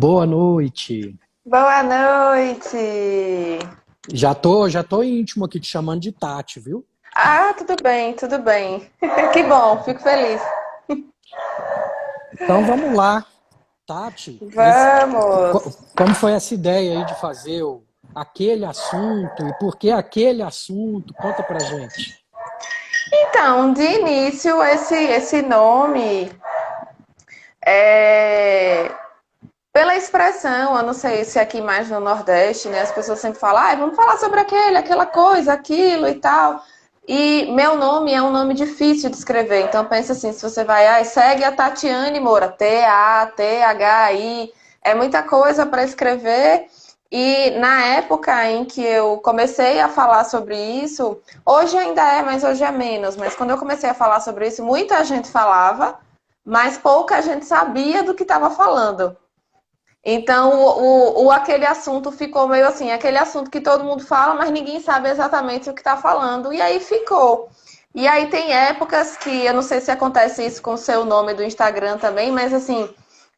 Boa noite. Boa noite! Já tô íntimo aqui te chamando de Tati, viu? Ah, tudo bem, tudo bem. Que bom, fico feliz. Então vamos lá, Tati. Vamos! Como foi essa ideia aí de fazer aquele assunto e por que aquele assunto? Conta pra gente. Então, de início, esse nome é pela expressão, eu não sei se aqui mais no Nordeste, né? As pessoas sempre falam, ah, vamos falar sobre aquela coisa, aquilo e tal. E meu nome é um nome difícil de escrever, então pensa assim, se você vai, segue a Tatiane Moura, T-A-T-H-I, é muita coisa para escrever. E na época em que eu comecei a falar sobre isso, hoje ainda é, mas hoje é menos. Mas quando eu comecei a falar sobre isso, muita gente falava, mas pouca gente sabia do que estava falando. Então, aquele assunto ficou meio assim, aquele assunto que todo mundo fala, mas ninguém sabe exatamente o que está falando. E aí ficou. E aí tem épocas que, eu não sei se acontece isso com o seu nome do Instagram também, mas assim,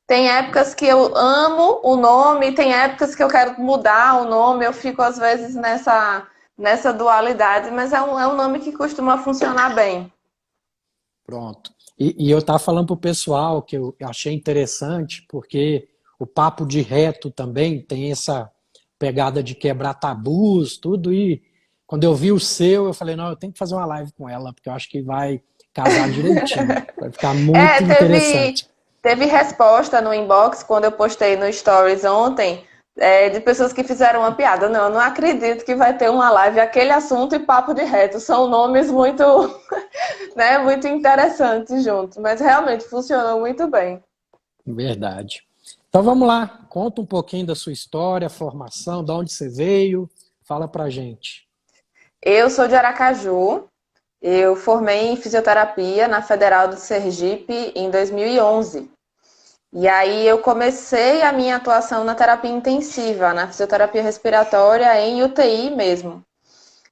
tem épocas que eu amo o nome, tem épocas que eu quero mudar o nome, eu fico às vezes nessa dualidade, mas é um nome que costuma funcionar bem. Pronto. E eu tava falando pro pessoal que eu achei interessante, porque o papo de reto também tem essa pegada de quebrar tabus, tudo, e quando eu vi o seu, eu falei, não, eu tenho que fazer uma live com ela, porque eu acho que vai casar direitinho. Vai ficar É, muito teve, interessante. teve resposta no inbox quando eu postei no Stories ontem, de pessoas que fizeram uma piada. Não, eu não acredito que vai ter uma live, aquele assunto e papo de reto. São nomes muito, né, muito interessantes juntos, mas realmente funcionou muito bem. Verdade. Então vamos lá, conta um pouquinho da sua história, formação, de onde você veio, fala pra gente. Eu sou de Aracaju, eu formei em fisioterapia na Federal do Sergipe em 2011. E aí eu comecei a minha atuação na terapia intensiva, na fisioterapia respiratória em UTI mesmo.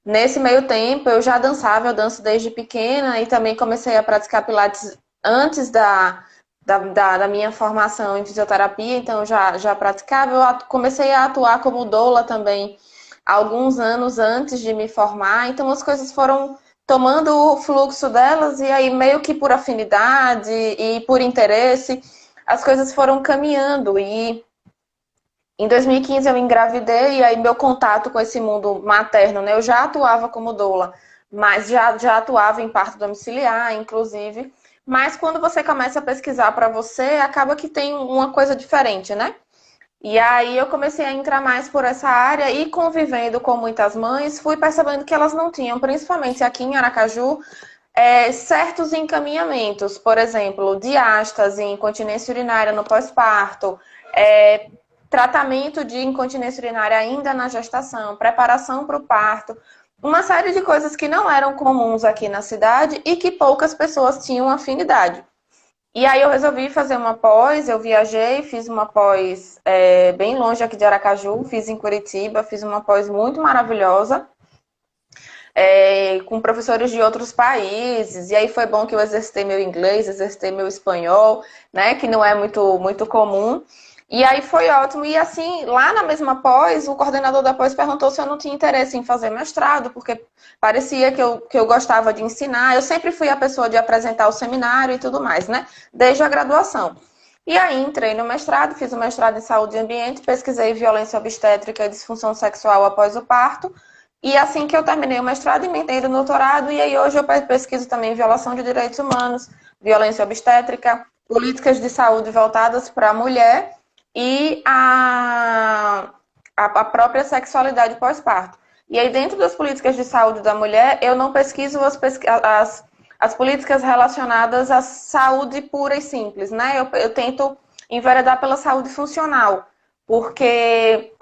Nesse meio tempo eu já dançava, eu danço desde pequena e também comecei a praticar pilates antes da minha formação em fisioterapia, então já praticava. Eu comecei a atuar como doula também alguns anos antes de me formar, então as coisas foram tomando o fluxo delas e aí meio que por afinidade e por interesse as coisas foram caminhando e em 2015 eu engravidei e aí meu contato com esse mundo materno, né? Eu já atuava como doula, mas já atuava em parto domiciliar, inclusive. Mas quando você começa a pesquisar para você, acaba que tem uma coisa diferente, né? E aí eu comecei a entrar mais por essa área e convivendo com muitas mães, fui percebendo que elas não tinham, principalmente aqui em Aracaju, certos encaminhamentos, por exemplo, diástase, incontinência urinária no pós-parto, é, tratamento de incontinência urinária ainda na gestação, preparação para o parto, uma série de coisas que não eram comuns aqui na cidade e que poucas pessoas tinham afinidade. E aí eu resolvi fazer uma pós, eu viajei, fiz uma pós bem longe aqui de Aracaju, fiz em Curitiba, fiz uma pós muito maravilhosa, com professores de outros países, e aí foi bom que eu exercitei meu inglês, exercitei meu espanhol, né, que não é muito comum. E aí foi ótimo. E assim, lá na mesma pós, o coordenador da pós perguntou se eu não tinha interesse em fazer mestrado, porque parecia que eu gostava de ensinar. Eu sempre fui a pessoa de apresentar o seminário e tudo mais, né? Desde a graduação. E aí entrei no mestrado, fiz o mestrado em saúde e ambiente, pesquisei violência obstétrica e disfunção sexual após o parto. E assim que eu terminei o mestrado, emendei no doutorado, e aí hoje eu pesquiso também violação de direitos humanos, violência obstétrica, políticas de saúde voltadas para a mulher e a própria sexualidade pós-parto. E aí, dentro das políticas de saúde da mulher, eu não pesquiso as políticas relacionadas à saúde pura e simples, né? Eu tento enveredar pela saúde funcional, porque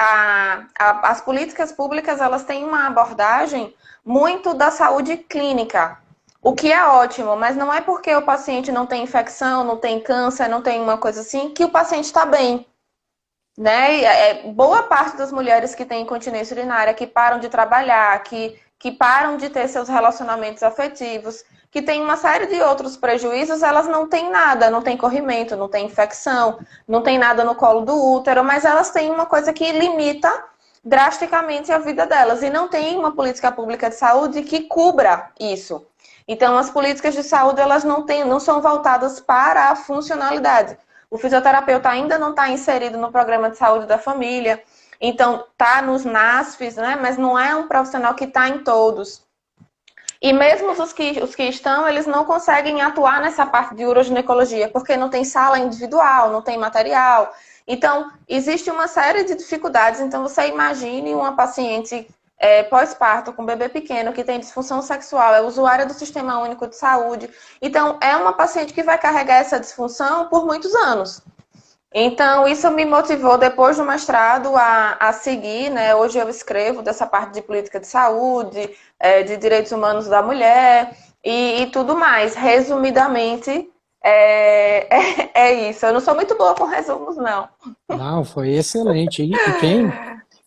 as políticas públicas elas têm uma abordagem muito da saúde clínica, o que é ótimo, mas não é porque o paciente não tem infecção, não tem câncer, não tem uma coisa assim, que o paciente está bem, né? Boa parte das mulheres que têm incontinência urinária, que param de trabalhar, que param de ter seus relacionamentos afetivos, que têm uma série de outros prejuízos, elas não têm nada, não tem corrimento, não tem infecção, não tem nada no colo do útero, mas elas têm uma coisa que limita drasticamente a vida delas e não tem uma política pública de saúde que cubra isso. Então, as políticas de saúde elas não são voltadas para a funcionalidade. O fisioterapeuta ainda não está inserido no programa de saúde da família, então está nos NASFs, né? Mas não é um profissional que está em todos. E mesmo os que estão, eles não conseguem atuar nessa parte de uroginecologia, porque não tem sala individual, não tem material. Então, existe uma série de dificuldades. Então, você imagine uma paciente pós-parto com bebê pequeno que tem disfunção sexual, é usuária do Sistema Único de Saúde. Então, é uma paciente que vai carregar essa disfunção por muitos anos. Então, isso me motivou, depois do mestrado, a seguir, né? Hoje eu escrevo dessa parte de política de saúde, de direitos humanos da mulher e tudo mais. Resumidamente, é isso. Eu não sou muito boa com resumos, não. Não, foi excelente. E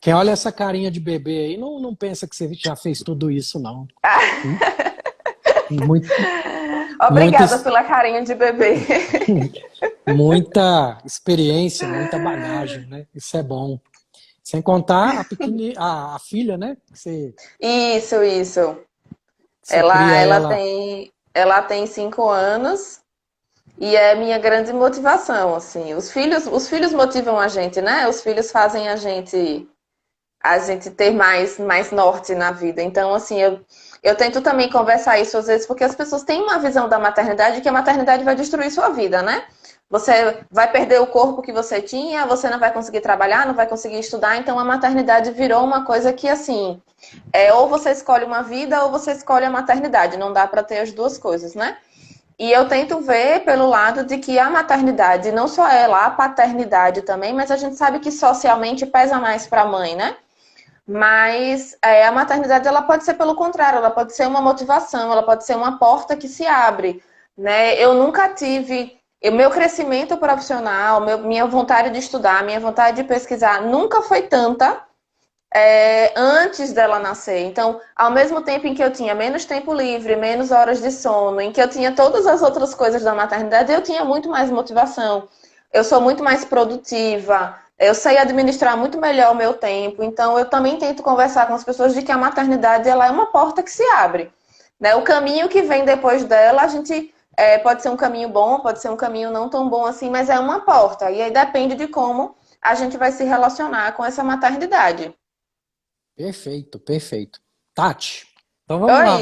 quem olha essa carinha de bebê aí não pensa que você já fez tudo isso, não. Muito, Obrigada pela carinha de bebê. Muita experiência, muita bagagem, né? Isso é bom. Sem contar a filha, né? Isso. Você Ela tem 5 anos e é minha grande motivação, assim. Os filhos motivam a gente, né? Os filhos fazem a gente ter mais norte na vida. Então, assim, eu tento também conversar isso às vezes, porque as pessoas têm uma visão da maternidade que a maternidade vai destruir sua vida, né? Você vai perder o corpo que você tinha, você não vai conseguir trabalhar, não vai conseguir estudar, então a maternidade virou uma coisa que, assim, ou você escolhe uma vida ou você escolhe a maternidade, não dá para ter as duas coisas, né? E eu tento ver pelo lado de que a maternidade, não só ela, a paternidade também, mas a gente sabe que socialmente pesa mais para a mãe, né? Mas a maternidade ela pode ser pelo contrário, ela pode ser uma motivação, ela pode ser uma porta que se abre, né? Eu nunca tive o meu crescimento profissional, minha vontade de estudar, minha vontade de pesquisar nunca foi tanta antes dela nascer. Então, ao mesmo tempo em que eu tinha menos tempo livre, menos horas de sono, em que eu tinha todas as outras coisas da maternidade, eu tinha muito mais motivação. Eu sou muito mais produtiva. Eu sei administrar muito melhor o meu tempo, então eu também tento conversar com as pessoas de que a maternidade ela é uma porta que se abre, né? O caminho que vem depois dela, a gente pode ser um caminho bom, pode ser um caminho não tão bom assim, mas é uma porta, e aí depende de como a gente vai se relacionar com essa maternidade. Perfeito. Tati, então vamos lá,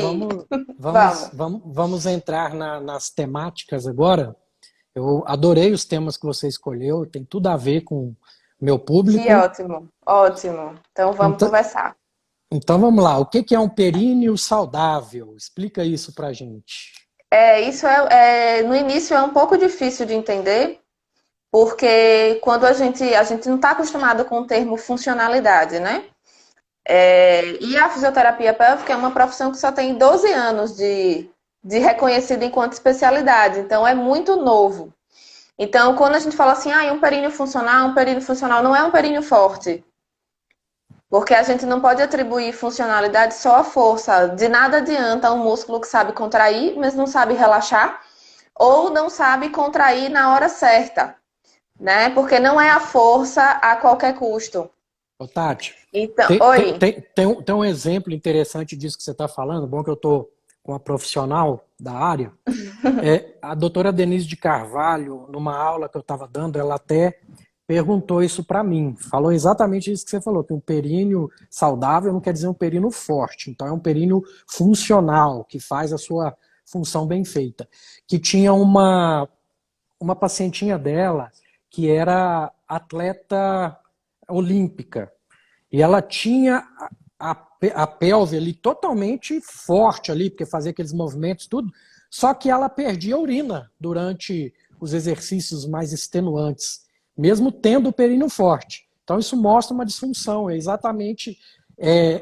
Vamos. vamos entrar nas temáticas agora. Eu adorei os temas que você escolheu, tem tudo a ver com meu público. Que ótimo. Então vamos conversar. Então vamos lá, o que é um períneo saudável? Explica isso pra gente. Isso no início é um pouco difícil de entender, porque quando a gente não está acostumado com o termo funcionalidade, né? E a fisioterapia pélvica é uma profissão que só tem 12 anos de reconhecida enquanto especialidade, então é muito novo. Então, quando a gente fala assim, um períneo funcional não é um períneo forte. Porque a gente não pode atribuir funcionalidade só à força. De nada adianta um músculo que sabe contrair, mas não sabe relaxar, ou não sabe contrair na hora certa, né? Porque não é a força a qualquer custo. Ô, Tati, então, tem um exemplo interessante disso que você está falando, bom que eu estou com uma profissional da área. A doutora Denise de Carvalho, numa aula que eu estava dando, ela até perguntou isso para mim. Falou exatamente isso que você falou, que um períneo saudável não quer dizer um períneo forte. Então é um períneo funcional, que faz a sua função bem feita. Que tinha uma pacientinha dela que era atleta olímpica. E ela tinha a pelve ali totalmente forte ali, porque fazia aqueles movimentos, tudo. Só que ela perdia urina durante os exercícios mais extenuantes, mesmo tendo o períneo forte. Então isso mostra uma disfunção, é exatamente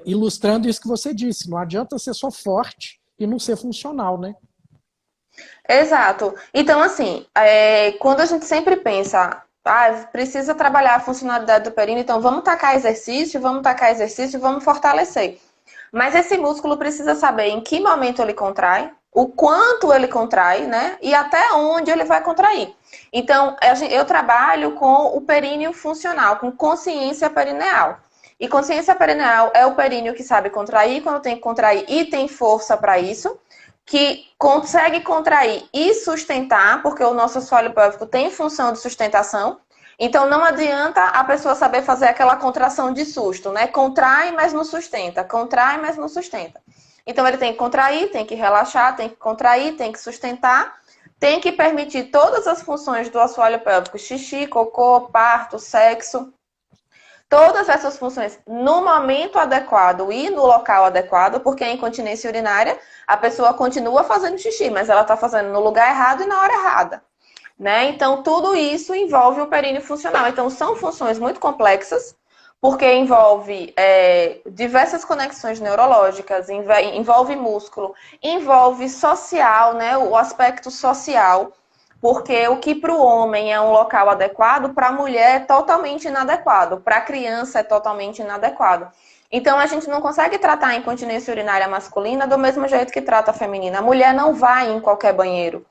ilustrando isso que você disse. Não adianta ser só forte e não ser funcional, né? Exato. Então, assim, quando a gente sempre pensa, precisa trabalhar a funcionalidade do períneo, então vamos tacar exercício, vamos fortalecer. Mas esse músculo precisa saber em que momento ele contrai, o quanto ele contrai, né? E até onde ele vai contrair. Então, eu trabalho com o períneo funcional, com consciência perineal. E consciência perineal é o períneo que sabe contrair quando tem que contrair e tem força para isso, que consegue contrair e sustentar, porque o nosso assoalho pélvico tem função de sustentação. Então, não adianta a pessoa saber fazer aquela contração de susto, né? Contrai, mas não sustenta. Contrai, mas não sustenta. Então, ele tem que contrair, tem que relaxar, tem que contrair, tem que sustentar. Tem que permitir todas as funções do assoalho pélvico. Xixi, cocô, parto, sexo. Todas essas funções no momento adequado e no local adequado, porque a incontinência urinária, a pessoa continua fazendo xixi, mas ela está fazendo no lugar errado e na hora errada. Né? Então, tudo isso envolve o períneo funcional. Então, são funções muito complexas, porque envolve diversas conexões neurológicas, envolve músculo, envolve social, né? O aspecto social, porque o que para o homem é um local adequado, para a mulher é totalmente inadequado, para a criança é totalmente inadequado. Então, a gente não consegue tratar a incontinência urinária masculina do mesmo jeito que trata a feminina. A mulher não vai em qualquer banheiro.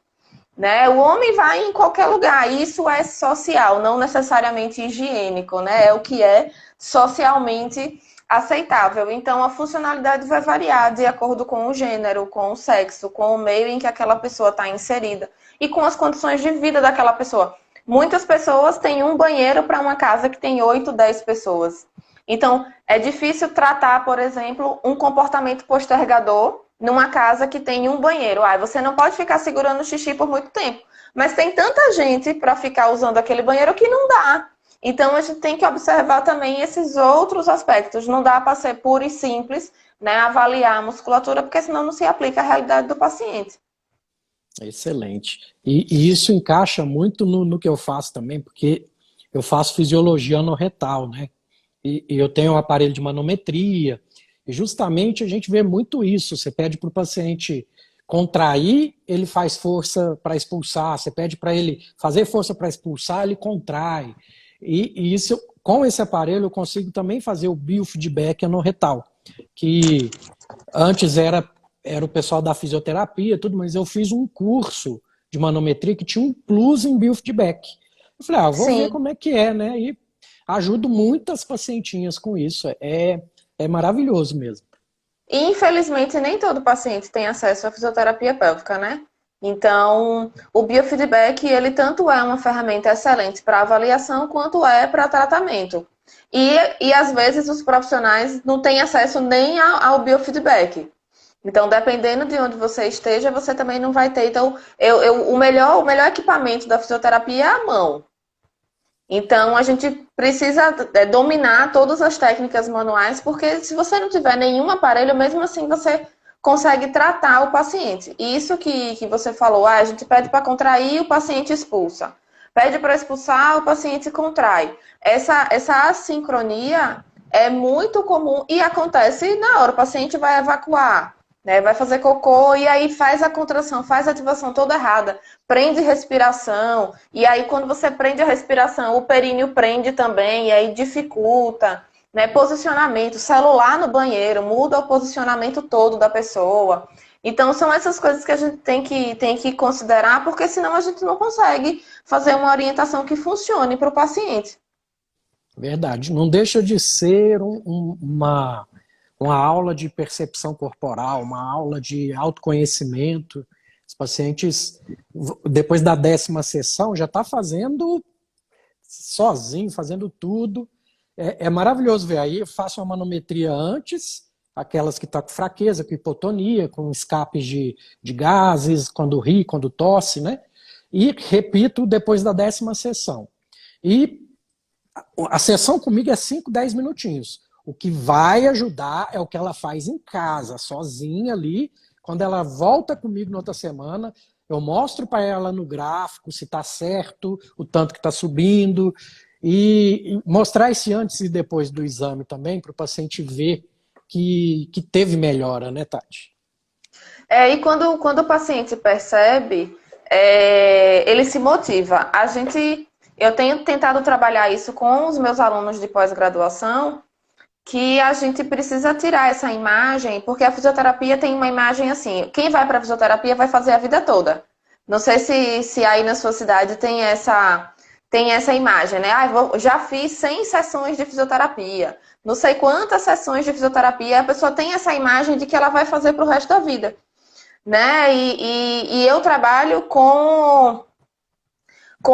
Né? O homem vai em qualquer lugar, isso é social, não necessariamente higiênico, né? É o que é socialmente aceitável. Então, a funcionalidade vai variar de acordo com o gênero, com o sexo, com o meio em que aquela pessoa está inserida e com as condições de vida daquela pessoa. Muitas pessoas têm um banheiro para uma casa que tem 8, 10 pessoas. Então, é difícil tratar, por exemplo, um comportamento postergador numa casa que tem um banheiro. Você não pode ficar segurando o xixi por muito tempo. Mas tem tanta gente para ficar usando aquele banheiro que não dá. Então, a gente tem que observar também esses outros aspectos. Não dá para ser puro e simples, né, avaliar a musculatura, porque senão não se aplica à realidade do paciente. Excelente. E isso encaixa muito no que eu faço também, porque eu faço fisiologia anorretal, né? E eu tenho um aparelho de manometria. E justamente a gente vê muito isso. Você pede para o paciente contrair, ele faz força para expulsar. Você pede para ele fazer força para expulsar, ele contrai. E isso, com esse aparelho eu consigo também fazer o biofeedback anorretal, que antes era o pessoal da fisioterapia, tudo, mas eu fiz um curso de manometria que tinha um plus em biofeedback. Eu falei, vou ver como é que é, né? E ajudo muitas pacientinhas com isso. É maravilhoso mesmo. Infelizmente, nem todo paciente tem acesso à fisioterapia pélvica, né? Então, o biofeedback, ele tanto é uma ferramenta excelente para avaliação, quanto é para tratamento. E às vezes, os profissionais não têm acesso nem ao biofeedback. Então, dependendo de onde você esteja, você também não vai ter. Então, o melhor equipamento da fisioterapia é a mão. Então, a gente precisa dominar todas as técnicas manuais, porque se você não tiver nenhum aparelho, mesmo assim você consegue tratar o paciente. Isso que você falou, a gente pede para contrair, o paciente expulsa. Pede para expulsar, o paciente contrai. Essa assincronia é muito comum e acontece na hora. O paciente vai evacuar, né? Vai fazer cocô e aí faz a contração, faz a ativação toda errada. Prende respiração. E aí quando você prende a respiração, o períneo prende também e aí dificulta. Né? Posicionamento, celular no banheiro, muda o posicionamento todo da pessoa. Então, são essas coisas que a gente tem que considerar, porque senão a gente não consegue fazer uma orientação que funcione para o paciente. Verdade. Não deixa de ser uma aula de percepção corporal, uma aula de autoconhecimento. Os pacientes, depois da 10ª sessão, já está fazendo sozinho, fazendo tudo. É maravilhoso ver. Aí eu faço uma manometria antes, aquelas que estão com fraqueza, com hipotonia, com escapes de gases, quando ri, quando tosse, né? E repito depois da 10ª sessão. E a sessão comigo é 5, 10 minutinhos. O que vai ajudar é o que ela faz em casa, sozinha ali. Quando ela volta comigo na outra semana, eu mostro para ela no gráfico se está certo, o tanto que está subindo. E mostrar esse antes e depois do exame também, para o paciente ver que teve melhora, né, Tati? E quando o paciente percebe, ele se motiva. Eu tenho tentado trabalhar isso com os meus alunos de pós-graduação, que a gente precisa tirar essa imagem, porque a fisioterapia tem uma imagem assim, quem vai para a fisioterapia vai fazer a vida toda. Não sei se aí na sua cidade tem essa imagem, né? Ah, já fiz 100 sessões de fisioterapia, não sei quantas sessões de fisioterapia, a pessoa tem essa imagem de que ela vai fazer para o resto da vida, né? E eu trabalho com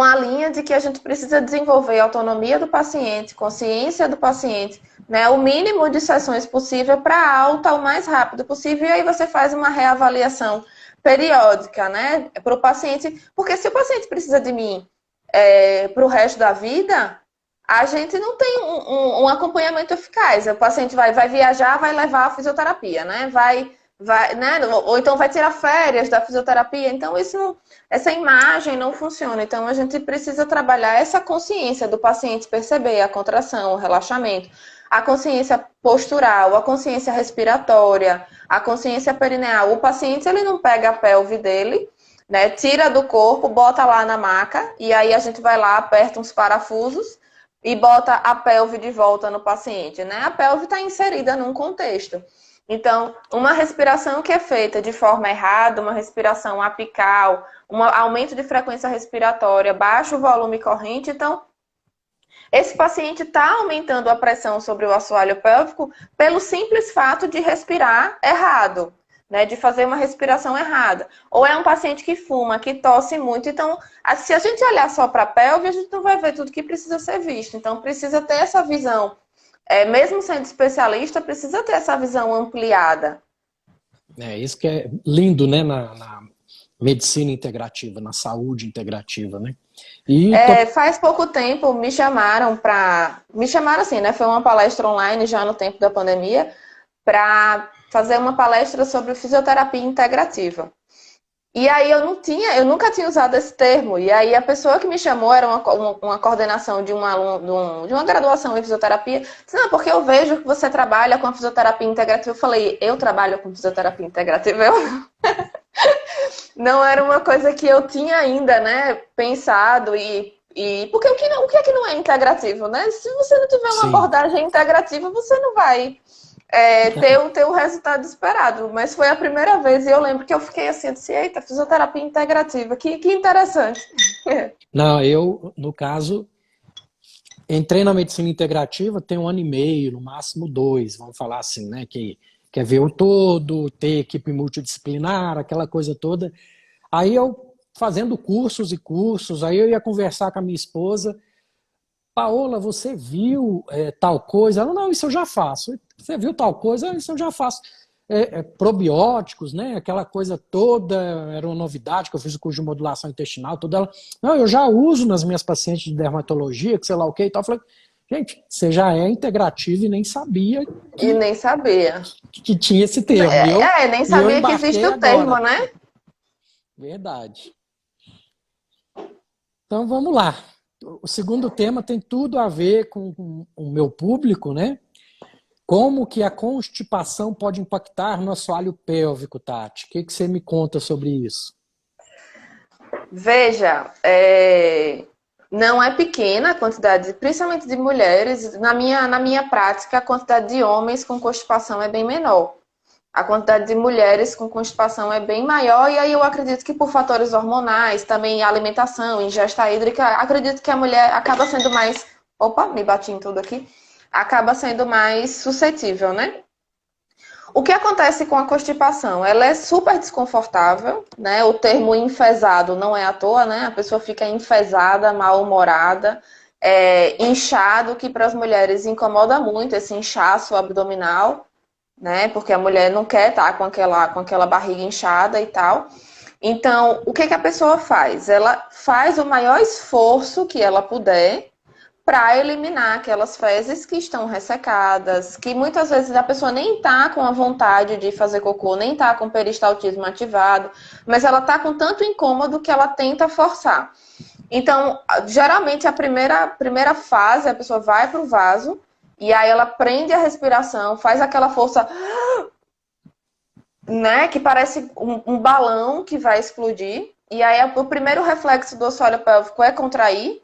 a linha de que a gente precisa desenvolver a autonomia do paciente, consciência do paciente, né, o mínimo de sessões possível para a alta o mais rápido possível, e aí você faz uma reavaliação periódica, né, para o paciente, porque se o paciente precisa de mim para o resto da vida, a gente não tem um acompanhamento eficaz. O paciente vai viajar, vai levar a fisioterapia, né, né, ou então vai tirar férias da fisioterapia, então essa imagem não funciona. Então a gente precisa trabalhar essa consciência do paciente perceber a contração, o relaxamento, a consciência postural, a consciência respiratória, a consciência perineal. O paciente ele não pega a pelve dele, né, tira do corpo, bota lá na maca e aí a gente vai lá, aperta uns parafusos e bota a pelve de volta no paciente, né? A pelve está inserida num contexto. Então, uma respiração que é feita de forma errada, uma respiração apical, um aumento de frequência respiratória, baixo volume corrente, então, esse paciente está aumentando a pressão sobre o assoalho pélvico pelo simples fato de respirar errado, né, de fazer uma respiração errada. Ou é um paciente que fuma, que tosse muito, então, se a gente olhar só para a pelve, a gente não vai ver tudo que precisa ser visto. Então, precisa ter essa visão. Mesmo sendo especialista, precisa ter essa visão ampliada. Isso que é lindo, né, na medicina integrativa, na saúde integrativa, né? Faz pouco tempo me chamaram assim, né? Foi uma palestra online já no tempo da pandemia, para fazer uma palestra sobre fisioterapia integrativa. E aí eu nunca tinha usado esse termo. E aí a pessoa que me chamou era uma coordenação de um aluno, de uma graduação em fisioterapia. Disse, não, porque eu vejo que você trabalha com a fisioterapia integrativa. Eu falei, eu trabalho com fisioterapia integrativa? Eu não era uma coisa que eu tinha ainda, né, pensado porque o que é que não é integrativo, né? Se você não tiver uma abordagem integrativa, você não vai ter o resultado esperado. Mas foi a primeira vez e eu lembro que eu fiquei assim, eu disse, eita, fisioterapia integrativa, que interessante. Não, eu, no caso, entrei na medicina integrativa tem 1 ano e meio, no máximo 2, vamos falar assim, né? Que quer ver o todo, ter equipe multidisciplinar, aquela coisa toda. Aí eu, fazendo cursos e cursos, aí eu ia conversar com a minha esposa, Paola, você viu tal coisa? Ela, não, isso eu já faço. Você viu tal coisa? Isso eu já faço. Probióticos, né? Aquela coisa toda, era uma novidade, que eu fiz o curso de modulação intestinal, toda ela. Não, eu já uso nas minhas pacientes de dermatologia, que sei lá o que e tal. Eu falei, gente, você já é integrativo e nem sabia. E nem sabia. Que tinha esse termo. Nem sabia que existe o termo, né? Verdade. Então vamos lá. O segundo tema tem tudo a ver com o meu público, né? Como que a constipação pode impactar no assoalho pélvico, Tati? O que você me conta sobre isso? Veja, não é pequena a quantidade, principalmente de mulheres. Na minha prática, a quantidade de homens com constipação é bem menor. A quantidade de mulheres com constipação é bem maior, e aí eu acredito que por fatores hormonais, também alimentação, ingesta hídrica, acredito que a mulher acaba sendo mais... Opa, me bati em tudo aqui. Acaba sendo mais suscetível, né? O que acontece com a constipação? Ela é super desconfortável, né? O termo enfesado não é à toa, né? A pessoa fica enfesada, mal-humorada, inchado, que para as mulheres incomoda muito, esse inchaço abdominal, né? Porque a mulher não quer estar com aquela barriga inchada e tal. Então, o que a pessoa faz? Ela faz o maior esforço que ela puder para eliminar aquelas fezes que estão ressecadas, que muitas vezes a pessoa nem está com a vontade de fazer cocô, nem está com o peristaltismo ativado, mas ela está com tanto incômodo que ela tenta forçar. Então, geralmente a primeira fase, a pessoa vai para o vaso, e aí ela prende a respiração, faz aquela força, né, que parece um balão que vai explodir. E aí o primeiro reflexo do assoalho pélvico é contrair,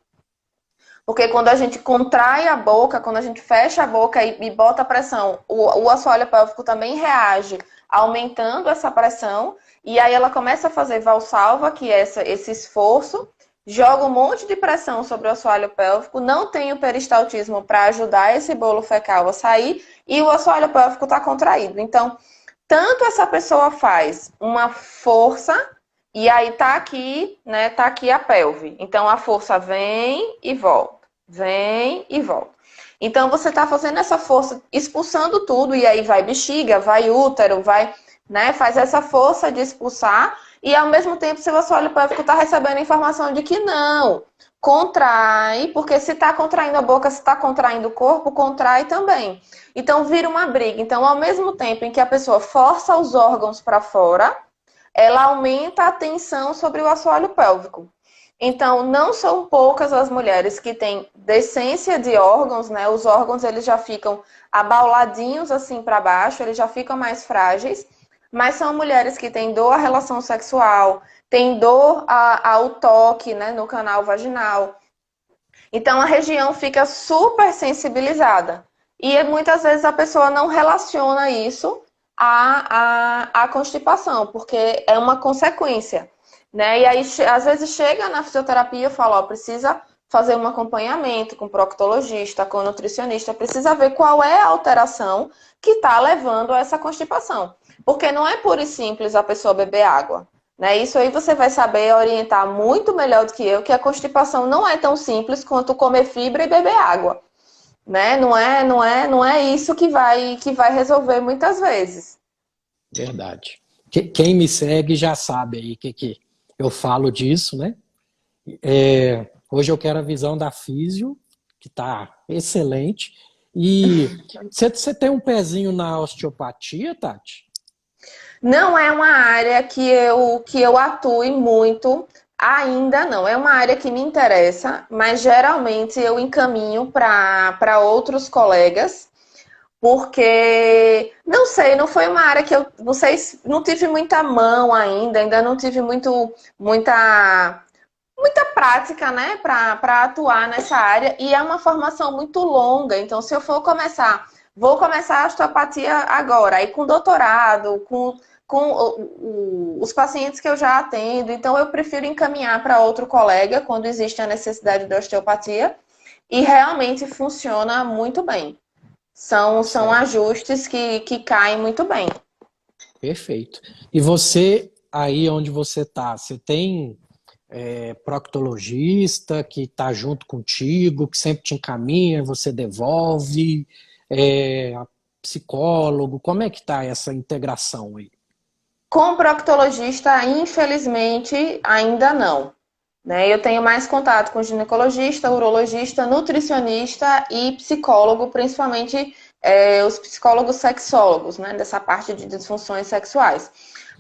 Porque quando a gente contrai a boca, quando a gente fecha a boca e bota a pressão, o assoalho pélvico também reage, aumentando essa pressão, e aí ela começa a fazer valsalva, que é esse esforço, joga um monte de pressão sobre o assoalho pélvico, não tem o peristaltismo para ajudar esse bolo fecal a sair, e o assoalho pélvico está contraído. Então, tanto essa pessoa faz uma força, e aí tá aqui, né? Tá aqui a pelve. Então a força vem e volta, vem e volta. Então você tá fazendo essa força, expulsando tudo, e aí vai bexiga, vai útero, vai, né? Faz essa força de expulsar, e ao mesmo tempo seu assoalho pélvico tá recebendo a informação de que não, contrai, porque se tá contraindo a boca, se tá contraindo o corpo, contrai também. Então vira uma briga. Então, ao mesmo tempo em que a pessoa força os órgãos para fora, ela aumenta a tensão sobre o assoalho pélvico. Então, não são poucas as mulheres que têm descência de órgãos, né? Os órgãos eles já ficam abauladinhos assim para baixo, eles já ficam mais frágeis, mas são mulheres que têm dor à relação sexual, têm dor ao toque, né, no canal vaginal. Então, a região fica super sensibilizada. E muitas vezes a pessoa não relaciona isso à constipação, porque é uma consequência, né? E aí, às vezes, chega na fisioterapia e fala, ó, precisa fazer um acompanhamento com proctologista, com nutricionista, precisa ver qual é a alteração que está levando a essa constipação. Porque não é pura e simples a pessoa beber água, né? Isso aí você vai saber orientar muito melhor do que eu, que a constipação não é tão simples quanto comer fibra e beber água, né? Não é isso que vai resolver muitas vezes. Verdade. Quem me segue já sabe aí que eu falo disso, né? Hoje eu quero a visão da físio, que está excelente. E você tem um pezinho na osteopatia, Tati? Não é uma área que eu atue muito, ainda não. É uma área que me interessa, mas geralmente eu encaminho para outros colegas, porque, não sei, não foi uma área que eu, vocês, não tive muita mão ainda não tive muita prática, né, para atuar nessa área, e é uma formação muito longa, então se eu for começar, vou começar a osteopatia agora, aí com doutorado, com os pacientes que eu já atendo, então eu prefiro encaminhar para outro colega quando existe a necessidade de osteopatia, e realmente funciona muito bem. São Certo. ajustes que caem muito bem. Perfeito. E você, aí onde você está, você tem proctologista que está junto contigo, que sempre te encaminha, você devolve, é, psicólogo, como é que está essa integração aí? Com proctologista, infelizmente, ainda não. Né? Eu tenho mais contato com ginecologista, urologista, nutricionista e psicólogo, principalmente os psicólogos sexólogos, né? Dessa parte de disfunções sexuais.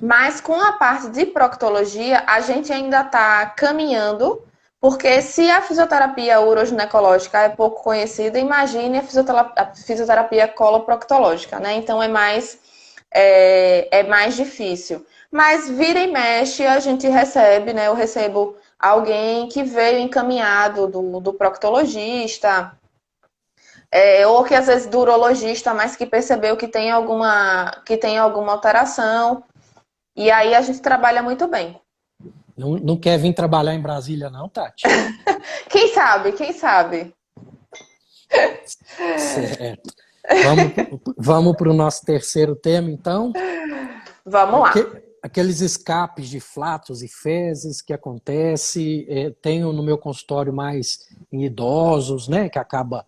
Mas com a parte de proctologia, a gente ainda está caminhando, porque se a fisioterapia uroginecológica é pouco conhecida, imagine a fisioterapia coloproctológica, né? Então é mais difícil. Mas vira e mexe, a gente recebe, né? Eu recebo alguém que veio encaminhado do proctologista, ou que às vezes do urologista, mas que percebeu que tem alguma alteração. E aí a gente trabalha muito bem. Não, não quer vir trabalhar em Brasília, não, Tati? Quem sabe? Quem sabe? Certo. Vamos para o nosso terceiro tema, então. Vamos lá. Aqueles escapes de flatos e fezes que acontece, tenho no meu consultório mais em idosos, né, que acaba,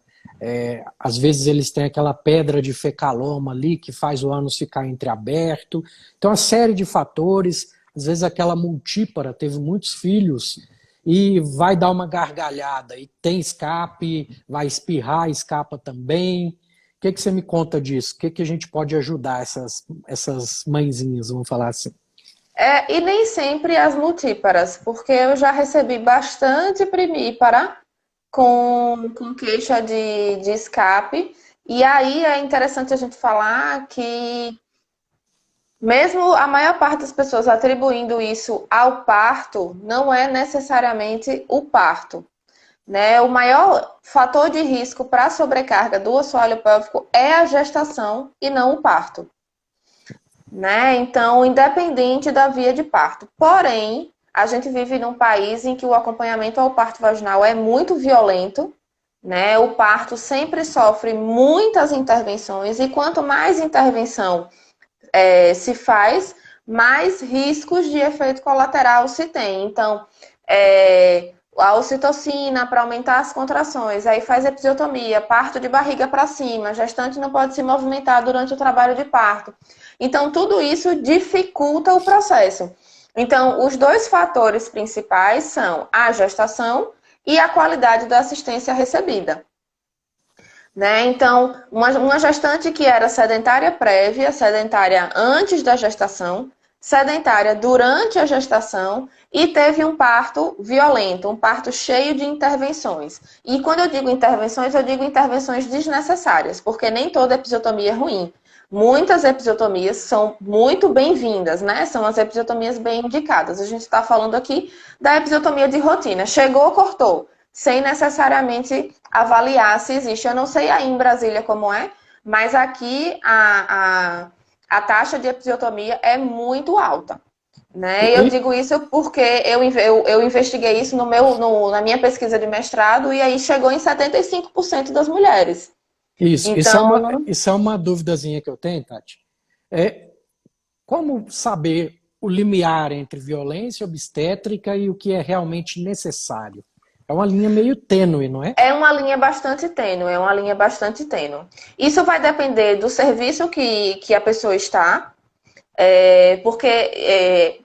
às vezes eles têm aquela pedra de fecaloma ali que faz o ânus ficar entreaberto. Então, uma série de fatores, às vezes aquela multípara teve muitos filhos e vai dar uma gargalhada e tem escape, vai espirrar, escapa também. O que você me conta disso? O que a gente pode ajudar essas mãezinhas, vamos falar assim? E nem sempre as multíparas, porque eu já recebi bastante primípara com queixa de escape. E aí é interessante a gente falar que, mesmo a maior parte das pessoas atribuindo isso ao parto, não é necessariamente o parto. né? O maior fator de risco para sobrecarga do assoalho pélvico é a gestação e não o parto, né? Então, independente da via de parto. Porém, a gente vive num país em que o acompanhamento ao parto vaginal é muito violento, né? O parto sempre sofre muitas intervenções e quanto mais intervenção se faz, mais riscos de efeito colateral se tem. Então, a ocitocina para aumentar as contrações, aí faz episiotomia, parto de barriga para cima, a gestante não pode se movimentar durante o trabalho de parto. Então, tudo isso dificulta o processo. Então, os dois fatores principais são a gestação e a qualidade da assistência recebida. Né? Então, uma gestante que era sedentária prévia, sedentária antes da gestação, sedentária durante a gestação e teve um parto violento, um parto cheio de intervenções. E quando eu digo intervenções desnecessárias, porque nem toda episiotomia é ruim. Muitas episiotomias são muito bem-vindas, né? São as episiotomias bem indicadas. A gente está falando aqui da episiotomia de rotina. Chegou, cortou, sem necessariamente avaliar se existe. Eu não sei aí em Brasília como é, mas aqui a taxa de episiotomia é muito alta. Né? Eu digo isso porque eu investiguei isso na minha pesquisa de mestrado e aí chegou em 75% das mulheres. Isso, Então, isso é uma duvidazinha que eu tenho, Tati. Como saber o limiar entre violência obstétrica e o que é realmente necessário? É uma linha meio tênue, não é? é uma linha bastante tênue, é uma linha bastante tênue. Isso vai depender do serviço que a pessoa está, porque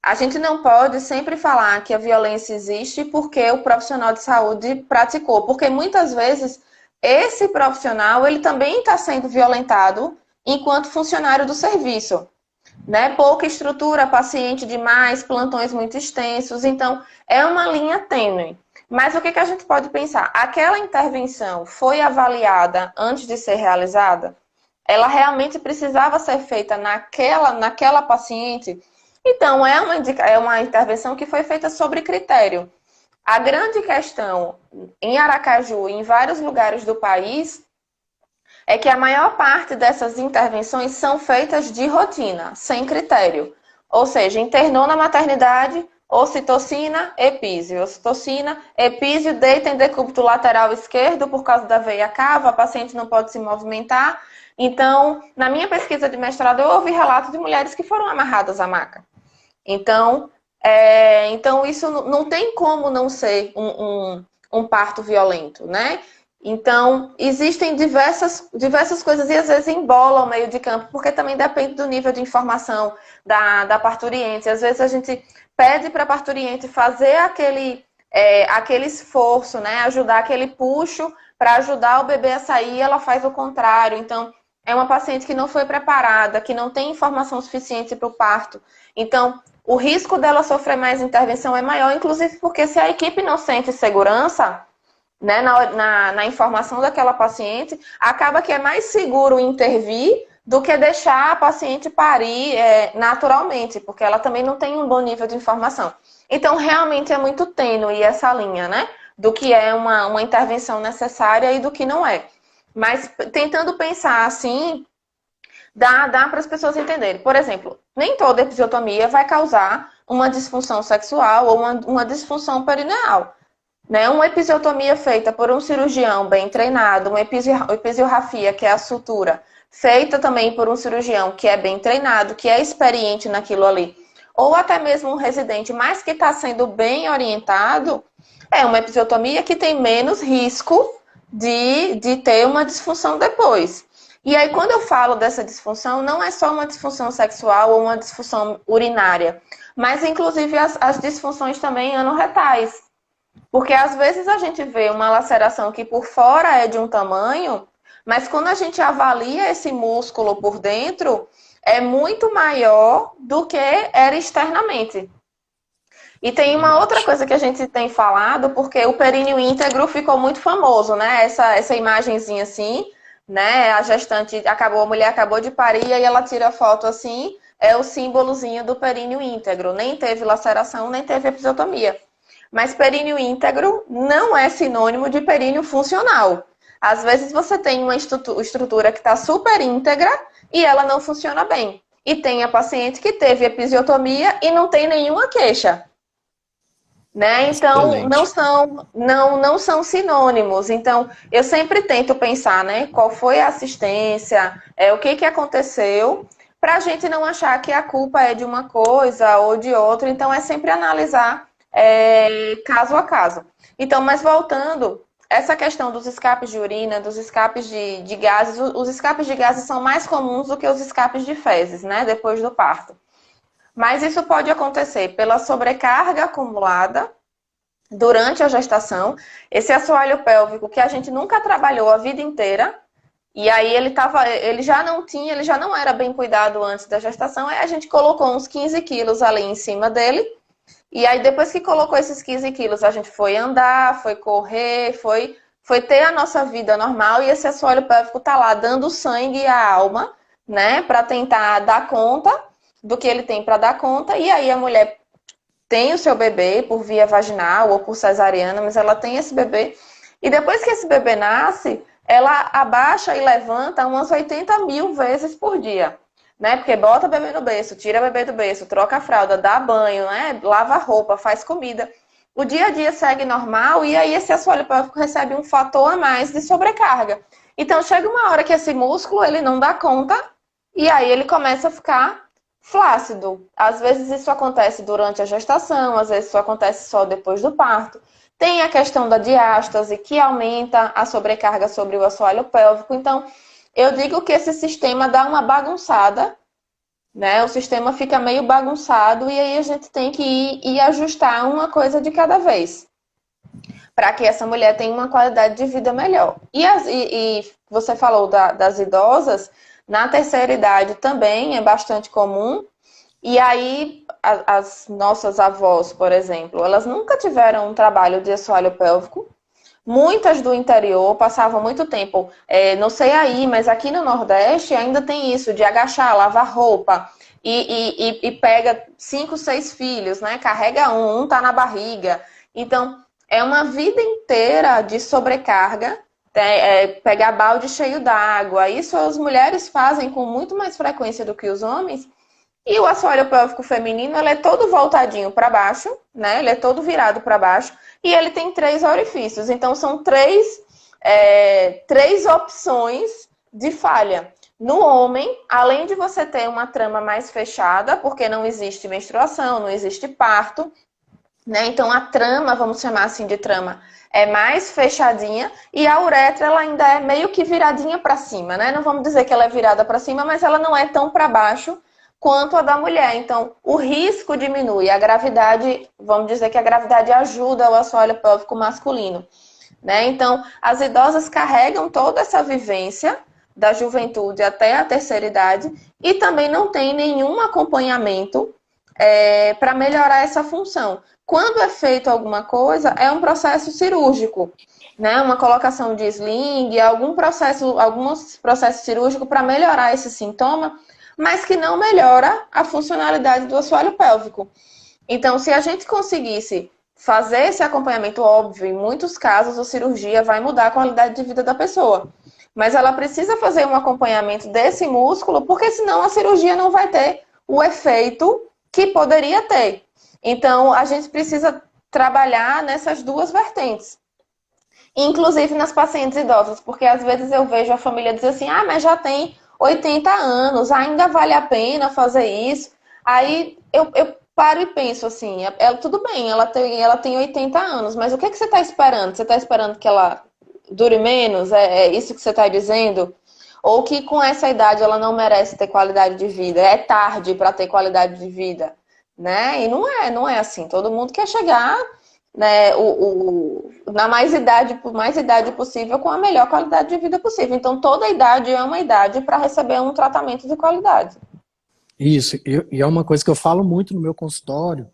a gente não pode sempre falar que a violência existe porque o profissional de saúde praticou, porque muitas vezes esse profissional ele também está sendo violentado enquanto funcionário do serviço. Né? Pouca estrutura, paciente demais, plantões muito extensos, então é uma linha tênue. Mas o que a gente pode pensar? Aquela intervenção foi avaliada antes de ser realizada? Ela realmente precisava ser feita naquela paciente? Então, é uma intervenção que foi feita sobre critério. A grande questão em Aracaju e em vários lugares do país é que a maior parte dessas intervenções são feitas de rotina, sem critério. Ou seja, internou na maternidade, ocitocina, epísio. Ocitocina, epísio, deita em decúbito lateral esquerdo por causa da veia cava, a paciente não pode se movimentar. Então, na minha pesquisa de mestrado, eu ouvi relatos de mulheres que foram amarradas à maca. Então, isso não tem como não ser um parto violento, né? Então, existem diversas coisas e às vezes embolam o meio de campo, porque também depende do nível de informação da parturiente. Às vezes a gente pede para a parturiente fazer aquele esforço, né? Ajudar aquele puxo para ajudar o bebê a sair, ela faz o contrário. Então, é uma paciente que não foi preparada, que não tem informação suficiente para o parto. Então, o risco dela sofrer mais intervenção é maior, inclusive porque se a equipe não sente segurança, né, na informação daquela paciente, acaba que é mais seguro intervir do que deixar a paciente parir naturalmente, porque ela também não tem um bom nível de informação. Então, realmente é muito tênue essa linha, né? Do que é uma intervenção necessária e do que não é. Mas tentando pensar assim, dá para as pessoas entenderem. Por exemplo, nem toda episiotomia vai causar uma disfunção sexual ou uma disfunção perineal. Né? Uma episiotomia feita por um cirurgião bem treinado, uma episiorrafia, que é a sutura, feita também por um cirurgião que é bem treinado, que é experiente naquilo ali, ou até mesmo um residente, mas que está sendo bem orientado, é uma episiotomia que tem menos risco de ter uma disfunção depois. E aí, quando eu falo dessa disfunção, não é só uma disfunção sexual ou uma disfunção urinária, mas inclusive as disfunções também anorretais. Porque às vezes a gente vê uma laceração que por fora é de um tamanho, mas quando a gente avalia esse músculo por dentro, é muito maior do que era externamente. E tem uma outra coisa que a gente tem falado, porque o períneo íntegro ficou muito famoso, né? Essa imagenzinha assim, né? A mulher acabou de parir e ela tira a foto assim, é o símbolozinho do períneo íntegro. Nem teve laceração, nem teve episiotomia. Mas períneo íntegro não é sinônimo de períneo funcional. Às vezes você tem uma estrutura que está super íntegra e ela não funciona bem. E tem a paciente que teve episiotomia e não tem nenhuma queixa. Né? Então, Excelente. não são sinônimos. Então, eu sempre tento pensar, né? Qual foi a assistência, o que aconteceu, para a gente não achar que a culpa é de uma coisa ou de outra. Então, é sempre analisar caso a caso. Então, mas voltando, essa questão dos escapes de urina, dos escapes de gases, os escapes de gases são mais comuns do que os escapes de fezes, né? Depois do parto. Mas isso pode acontecer pela sobrecarga acumulada durante a gestação, esse assoalho pélvico que a gente nunca trabalhou a vida inteira, e aí ele já não era bem cuidado antes da gestação, aí a gente colocou uns 15 quilos ali em cima dele, e aí depois que colocou esses 15 quilos, a gente foi andar, foi correr, foi ter a nossa vida normal, e esse assoalho pélvico tá lá dando sangue à alma, né, para tentar dar conta do que ele tem para dar conta, e aí a mulher tem o seu bebê por via vaginal ou por cesariana, mas ela tem esse bebê. E depois que esse bebê nasce, ela abaixa e levanta umas 80 mil vezes por dia. Né? Porque bota o bebê no berço, tira o bebê do berço, troca a fralda, dá banho, né? Lava a roupa, faz comida. O dia a dia segue normal e aí esse assoalho pélvico recebe um fator a mais de sobrecarga. Então chega uma hora que esse músculo ele não dá conta e aí ele começa a ficar flácido. Às vezes isso acontece durante a gestação, às vezes isso acontece só depois do parto. Tem a questão da diástase, que aumenta a sobrecarga sobre o assoalho pélvico. Então, eu digo que esse sistema dá uma bagunçada, né? O sistema fica meio bagunçado e aí a gente tem que ir e ajustar uma coisa de cada vez, para que essa mulher tenha uma qualidade de vida melhor. E você falou das idosas, na terceira idade também é bastante comum. E aí, as nossas avós, por exemplo, elas nunca tiveram um trabalho de assoalho pélvico. Muitas do interior passavam muito tempo, não sei aí, mas aqui no Nordeste ainda tem isso de agachar, lavar roupa e pega 5, 6 filhos, né? Carrega um tá na barriga. Então, é uma vida inteira de sobrecarga, pegar balde cheio d'água. Isso as mulheres fazem com muito mais frequência do que os homens. E o assoalho pélvico feminino, ele é todo voltadinho para baixo, né? Ele é todo virado para baixo. E ele tem 3 orifícios. Então, são três opções de falha. No homem, além de você ter uma trama mais fechada, porque não existe menstruação, não existe parto, né? Então, a trama, vamos chamar assim de trama, é mais fechadinha e a uretra ela ainda é meio que viradinha para cima, né? Não vamos dizer que ela é virada para cima, mas ela não é tão para baixo quanto a da mulher. Então, o risco diminui. A gravidade, vamos dizer que a gravidade ajuda o assoalho pélvico masculino, né? Então, as idosas carregam toda essa vivência da juventude até a terceira idade e também não tem nenhum acompanhamento para melhorar essa função. Quando é feito alguma coisa, é um processo cirúrgico, né? Uma colocação de sling, alguns processos cirúrgicos para melhorar esse sintoma, mas que não melhora a funcionalidade do assoalho pélvico. Então, se a gente conseguisse fazer esse acompanhamento, óbvio, em muitos casos a cirurgia vai mudar a qualidade de vida da pessoa. Mas ela precisa fazer um acompanhamento desse músculo, porque senão a cirurgia não vai ter o efeito que poderia ter. Então, a gente precisa trabalhar nessas duas vertentes. Inclusive nas pacientes idosas, porque às vezes eu vejo a família dizer assim, mas já tem 80 anos, ainda vale a pena fazer isso? Aí eu paro e penso assim, tudo bem, ela tem 80 anos, mas o que você está esperando? Você está esperando que ela dure menos? É isso que você está dizendo? Ou que com essa idade ela não merece ter qualidade de vida? É tarde para ter qualidade de vida? Né? E não é assim. Todo mundo quer chegar, né, na mais idade possível com a melhor qualidade de vida possível. Então, toda idade é uma idade para receber um tratamento de qualidade. Isso, e é uma coisa que eu falo muito no meu consultório.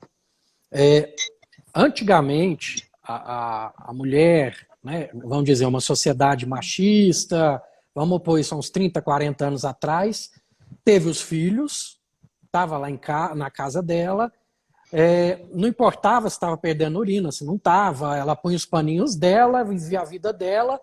Antigamente, a mulher, né, vamos dizer, uma sociedade machista, vamos pôr isso há uns 30, 40 anos atrás, teve os filhos, estava lá na casa dela, Não importava se estava perdendo urina, se não estava, ela põe os paninhos dela, vivia a vida dela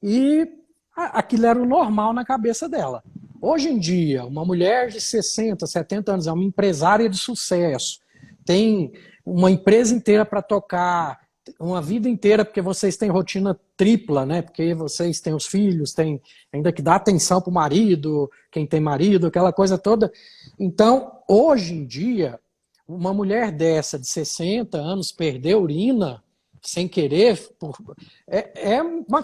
e aquilo era o normal na cabeça dela. Hoje em dia, uma mulher de 60, 70 anos é uma empresária de sucesso, tem uma empresa inteira para tocar, uma vida inteira, porque vocês têm rotina tripla, né? Porque vocês têm os filhos, têm ainda que dar atenção para o marido, quem tem marido, aquela coisa toda. Então, hoje em dia, uma mulher dessa, de 60 anos, perder urina sem querer, é uma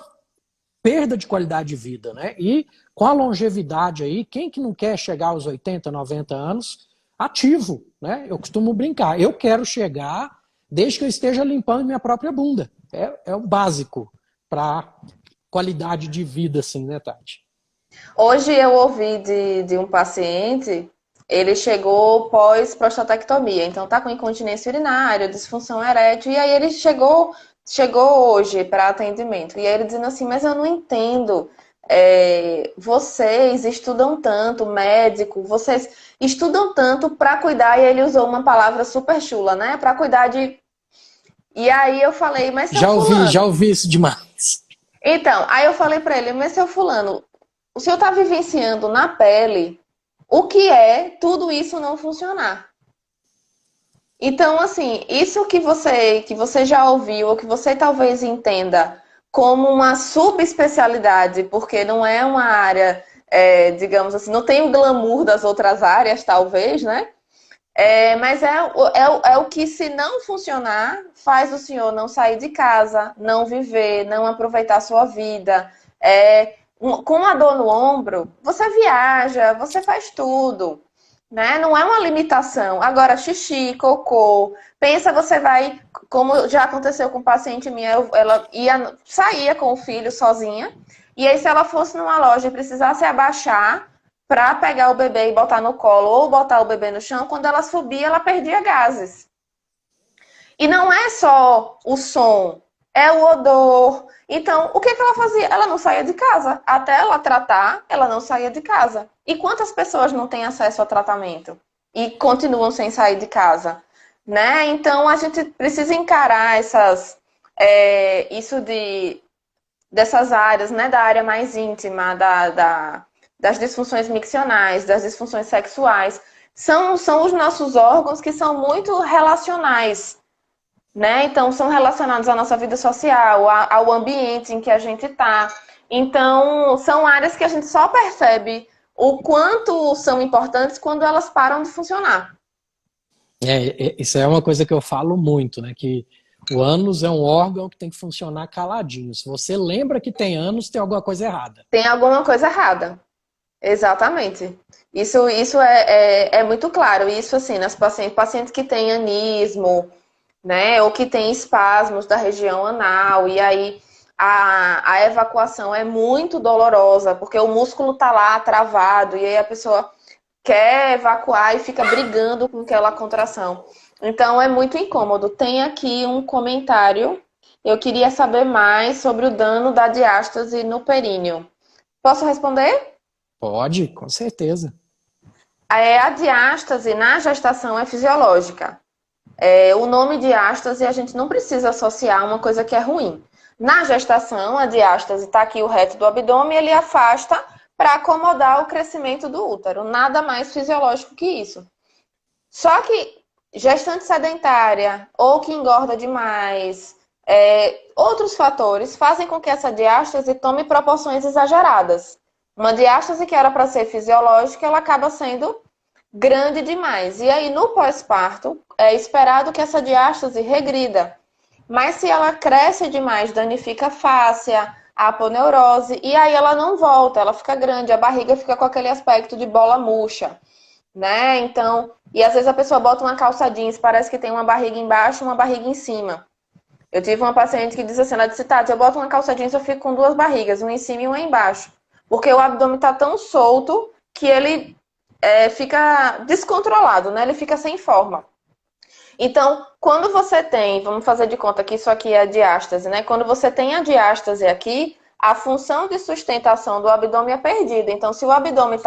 perda de qualidade de vida, né? E com a longevidade aí, quem que não quer chegar aos 80, 90 anos ativo, né? Eu costumo brincar, eu quero chegar desde que eu esteja limpando minha própria bunda. É o básico para qualidade de vida, assim, né, Tati? Hoje eu ouvi de um paciente, ele chegou pós-prostatectomia, então tá com incontinência urinária, disfunção erétil, e aí ele chegou hoje para atendimento. E aí ele dizendo assim, mas eu não entendo, vocês estudam tanto, médico, vocês estudam tanto para cuidar, e ele usou uma palavra super chula, né? Para cuidar de... E aí eu falei, mas seu fulano... Já ouvi isso demais. Então, aí eu falei para ele, mas seu fulano, o senhor está vivenciando na pele o que é tudo isso não funcionar. Então, assim, isso que você já ouviu, ou que você talvez entenda como uma subespecialidade, porque não é uma área, digamos assim, não tem o glamour das outras áreas, talvez, né? Mas é o que, se não funcionar, faz o senhor não sair de casa, não viver, não aproveitar a sua vida. Com a dor no ombro, você viaja, você faz tudo, né? Não é uma limitação. Agora, xixi, cocô, pensa, você vai, como já aconteceu com paciente minha, ela saía com o filho sozinha, e aí se ela fosse numa loja e precisasse abaixar para pegar o bebê e botar no colo, ou botar o bebê no chão, quando ela subia, ela perdia gases. E não é só o som, é o odor. Então, o que ela fazia? Ela não saía de casa. Até ela tratar, ela não saía de casa. E quantas pessoas não têm acesso ao tratamento? E continuam sem sair de casa? Né? Então, a gente precisa encarar dessas áreas, né? Da área mais íntima, das disfunções miccionais, das disfunções sexuais. São os nossos órgãos que são muito relacionais, né? Então, são relacionados à nossa vida social, ao ambiente em que a gente está. Então, são áreas que a gente só percebe o quanto são importantes quando elas param de funcionar. Isso é uma coisa que eu falo muito, né? Que o ânus é um órgão que tem que funcionar caladinho. Se você lembra que tem ânus, tem alguma coisa errada. Tem alguma coisa errada. Exatamente. Isso é muito claro. Isso, assim, nas pacientes que têm anismo, né, ou que têm espasmos da região anal, e aí a evacuação é muito dolorosa, porque o músculo tá lá travado, e aí a pessoa quer evacuar e fica brigando com aquela contração. Então é muito incômodo. Tem aqui um comentário. Eu queria saber mais sobre o dano da diástase no períneo. Posso responder? Pode, com certeza. A diástase na gestação é fisiológica. O nome diástase a gente não precisa associar a uma coisa que é ruim. Na gestação, a diástase está aqui o reto do abdômen, ele afasta para acomodar o crescimento do útero. Nada mais fisiológico que isso. Só que gestante sedentária ou que engorda demais, outros fatores fazem com que essa diástase tome proporções exageradas. Uma diástase que era para ser fisiológica, ela acaba sendo grande demais. E aí, no pós-parto, é esperado que essa diástase regrida. Mas se ela cresce demais, danifica a fáscia, a aponeurose, e aí ela não volta, ela fica grande, a barriga fica com aquele aspecto de bola murcha, né? Então, e às vezes a pessoa bota uma calça jeans, parece que tem uma barriga embaixo e uma barriga em cima. Eu tive uma paciente que disse assim, ela disse, Tati, eu boto uma calça jeans, eu fico com duas barrigas, uma em cima e uma embaixo. Porque o abdômen está tão solto que ele fica descontrolado, né? Ele fica sem forma. Então, quando você tem, vamos fazer de conta que isso aqui é a diástase, né? Quando você tem a diástase aqui, a função de sustentação do abdômen é perdida. Então, se o abdômen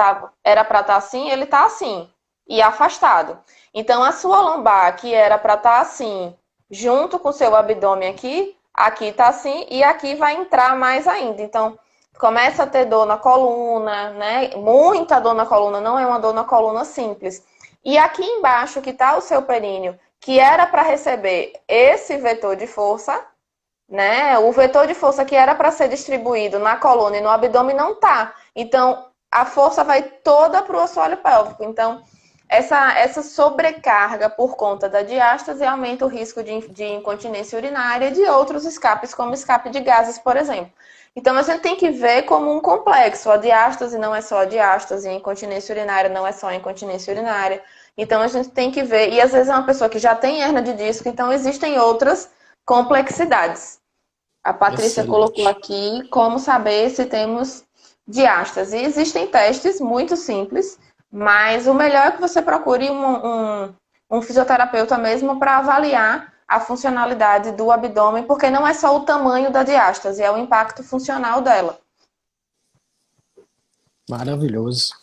era para estar assim, ele está assim. e afastado. Então, a sua lombar, que era para estar assim, junto com o seu abdômen aqui está assim, e aqui vai entrar mais ainda. Então, começa a ter dor na coluna, né? Muita dor na coluna, não é uma dor na coluna simples. E aqui embaixo, que está o seu períneo, que era para receber esse vetor de força, né? O vetor de força que era para ser distribuído na coluna e no abdômen não tá. Então, a força vai toda para o assoalho pélvico. Então, essa sobrecarga por conta da diástase aumenta o risco de incontinência urinária e de outros escapes, como escape de gases, por exemplo. Então, a gente tem que ver como um complexo. A diástase não é só a diástase, a incontinência urinária não é só a incontinência urinária. Então, a gente tem que ver. E às vezes é uma pessoa que já tem hérnia de disco, então existem outras complexidades. A Patrícia colocou Excelente. aqui como saber se temos diástase. Existem testes muito simples, mas o melhor é que você procure um fisioterapeuta mesmo para avaliar a funcionalidade do abdômen, porque não é só o tamanho da diástase, é o impacto funcional dela. Maravilhoso.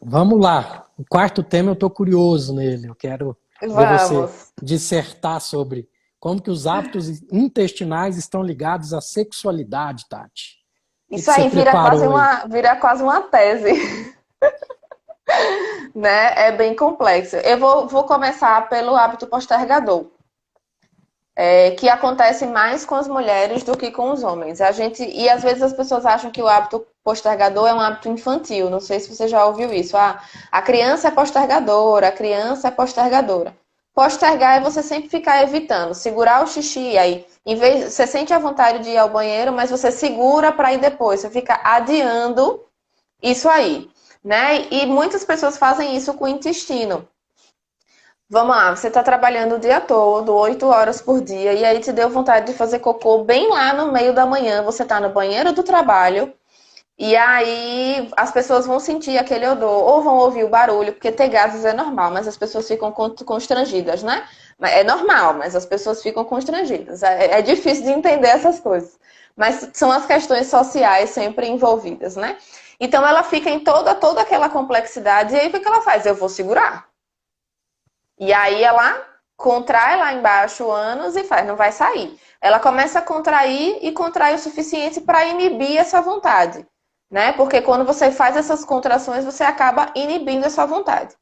Vamos lá. O quarto tema eu estou curioso nele. Eu quero ver você Vamos. dissertar sobre como que os hábitos intestinais estão ligados à sexualidade, Tati. O que Isso você aí preparou aí? vira quase uma tese, né? É bem complexo. Eu vou começar pelo hábito postergador. Que acontece mais com as mulheres do que com os homens. E às vezes as pessoas acham que o hábito postergador é um hábito infantil. Não sei se você já ouviu isso. Ah, a criança é postergadora, a criança é postergadora. Postergar é você sempre ficar evitando, segurar o xixi, aí em vez você sente a vontade de ir ao banheiro, mas você segura para ir depois, você fica adiando isso aí, né? E muitas pessoas fazem isso com o intestino. Vamos lá, você está trabalhando o dia todo, 8 horas por dia, e aí te deu vontade de fazer cocô bem lá no meio da manhã, você está no banheiro do trabalho, e aí as pessoas vão sentir aquele odor, ou vão ouvir o barulho, porque ter gases é normal, mas as pessoas ficam constrangidas, né? É normal, mas as pessoas ficam constrangidas. É difícil de entender essas coisas. Mas são as questões sociais sempre envolvidas, né? Então ela fica em toda aquela complexidade, e aí o que ela faz? Eu vou segurar. E aí ela contrai lá embaixo o ânus e faz, não vai sair. Ela começa a contrair e contrai o suficiente para inibir essa vontade, né? Porque quando você faz essas contrações, você acaba inibindo essa vontade.